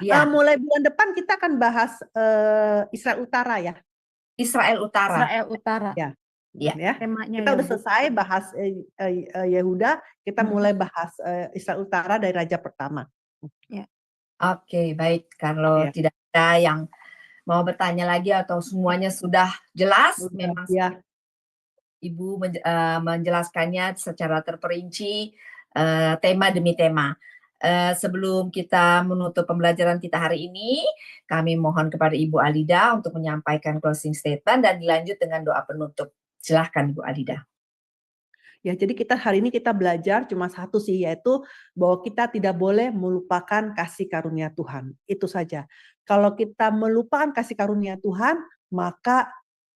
Ya. Mulai bulan depan kita akan bahas Israel Utara ya. Israel Utara. Israel Utara. Ya. Ya. Ya. Temanya Kita ya, udah Bu. selesai bahas Yehuda, kita mulai bahas Israel Utara dari raja pertama. Oke, baik. Kalau tidak ada yang mau bertanya lagi atau semuanya sudah jelas? Udah, Memang ya. Ibu menjelaskannya secara terperinci, tema demi tema. Sebelum kita menutup pembelajaran kita hari ini, kami mohon kepada Ibu Alida untuk menyampaikan closing statement dan dilanjut dengan doa penutup. Silahkan Ibu Alida. Ya, jadi hari ini kita belajar cuma satu sih, yaitu bahwa kita tidak boleh melupakan kasih karunia Tuhan. Itu saja. Kalau kita melupakan kasih karunia Tuhan, maka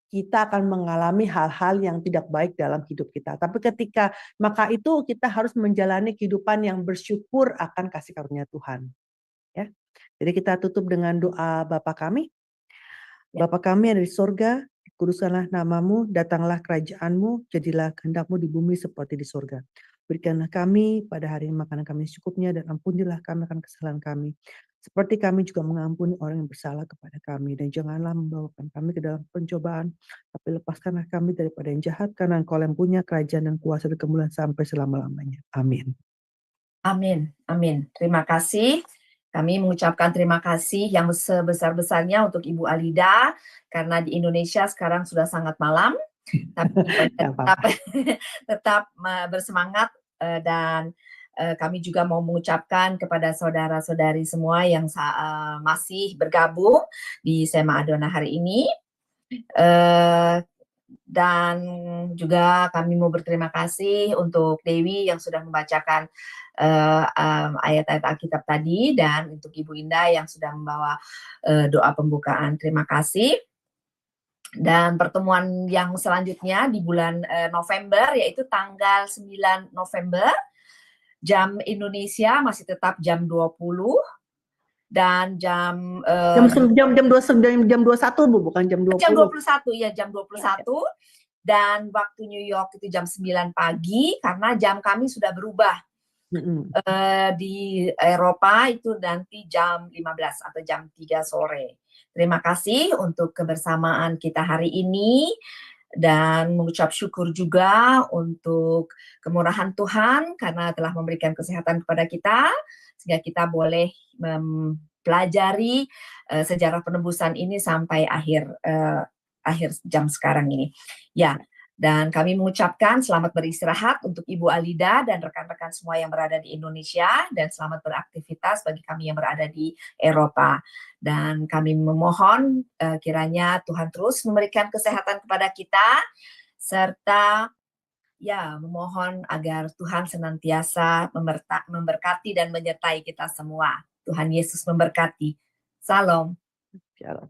kita akan mengalami hal-hal yang tidak baik dalam hidup kita. Tapi maka itu kita harus menjalani kehidupan yang bersyukur akan kasih karunia Tuhan. Ya. Jadi kita tutup dengan doa Bapa kami. Bapa kami yang ada di sorga, dikuduskanlah namamu, datanglah kerajaanmu, jadilah kehendakmu di bumi seperti di sorga. Berikanlah kami pada hari ini makanan kami secukupnya, dan ampunilah kami akan kesalahan kami. Seperti kami juga mengampuni orang yang bersalah kepada kami. Dan janganlah membawakan kami ke dalam pencobaan, tapi lepaskanlah kami daripada yang jahat, karena Engkau yang punya kerajaan dan kuasa dan kemuliaan sampai selama-lamanya. Amin. Amin, amin. Terima kasih. Kami mengucapkan terima kasih yang sebesar-besarnya untuk Ibu Alida, karena di Indonesia sekarang sudah sangat malam, tapi tetap bersemangat, dan kami juga mau mengucapkan kepada saudara-saudari semua yang masih bergabung di Sema Adona hari ini. Dan juga kami mau berterima kasih untuk Dewi yang sudah membacakan ayat-ayat Alkitab tadi, dan untuk Ibu Indah yang sudah membawa doa pembukaan. Terima kasih. Dan pertemuan yang selanjutnya di bulan November, yaitu tanggal 9 November, jam Indonesia masih tetap jam 20 dan jam 21 Bu, bukan jam 20. Jam 21 ya, jam 21. Dan waktu New York itu jam 9 pagi, karena jam kami sudah berubah. Di Eropa itu nanti jam 15 atau jam 3 sore. Terima kasih untuk kebersamaan kita hari ini, dan mengucap syukur juga untuk kemurahan Tuhan karena telah memberikan kesehatan kepada kita, sehingga kita boleh mempelajari sejarah penebusan ini sampai akhir jam sekarang ini. Ya, dan kami mengucapkan selamat beristirahat untuk Ibu Alida dan rekan-rekan semua yang berada di Indonesia, dan selamat beraktivitas bagi kami yang berada di Eropa. Dan kami memohon kiranya Tuhan terus memberikan kesehatan kepada kita, serta ya memohon agar Tuhan senantiasa memberkati dan menyertai kita semua. Tuhan Yesus memberkati. Salam. Shalom.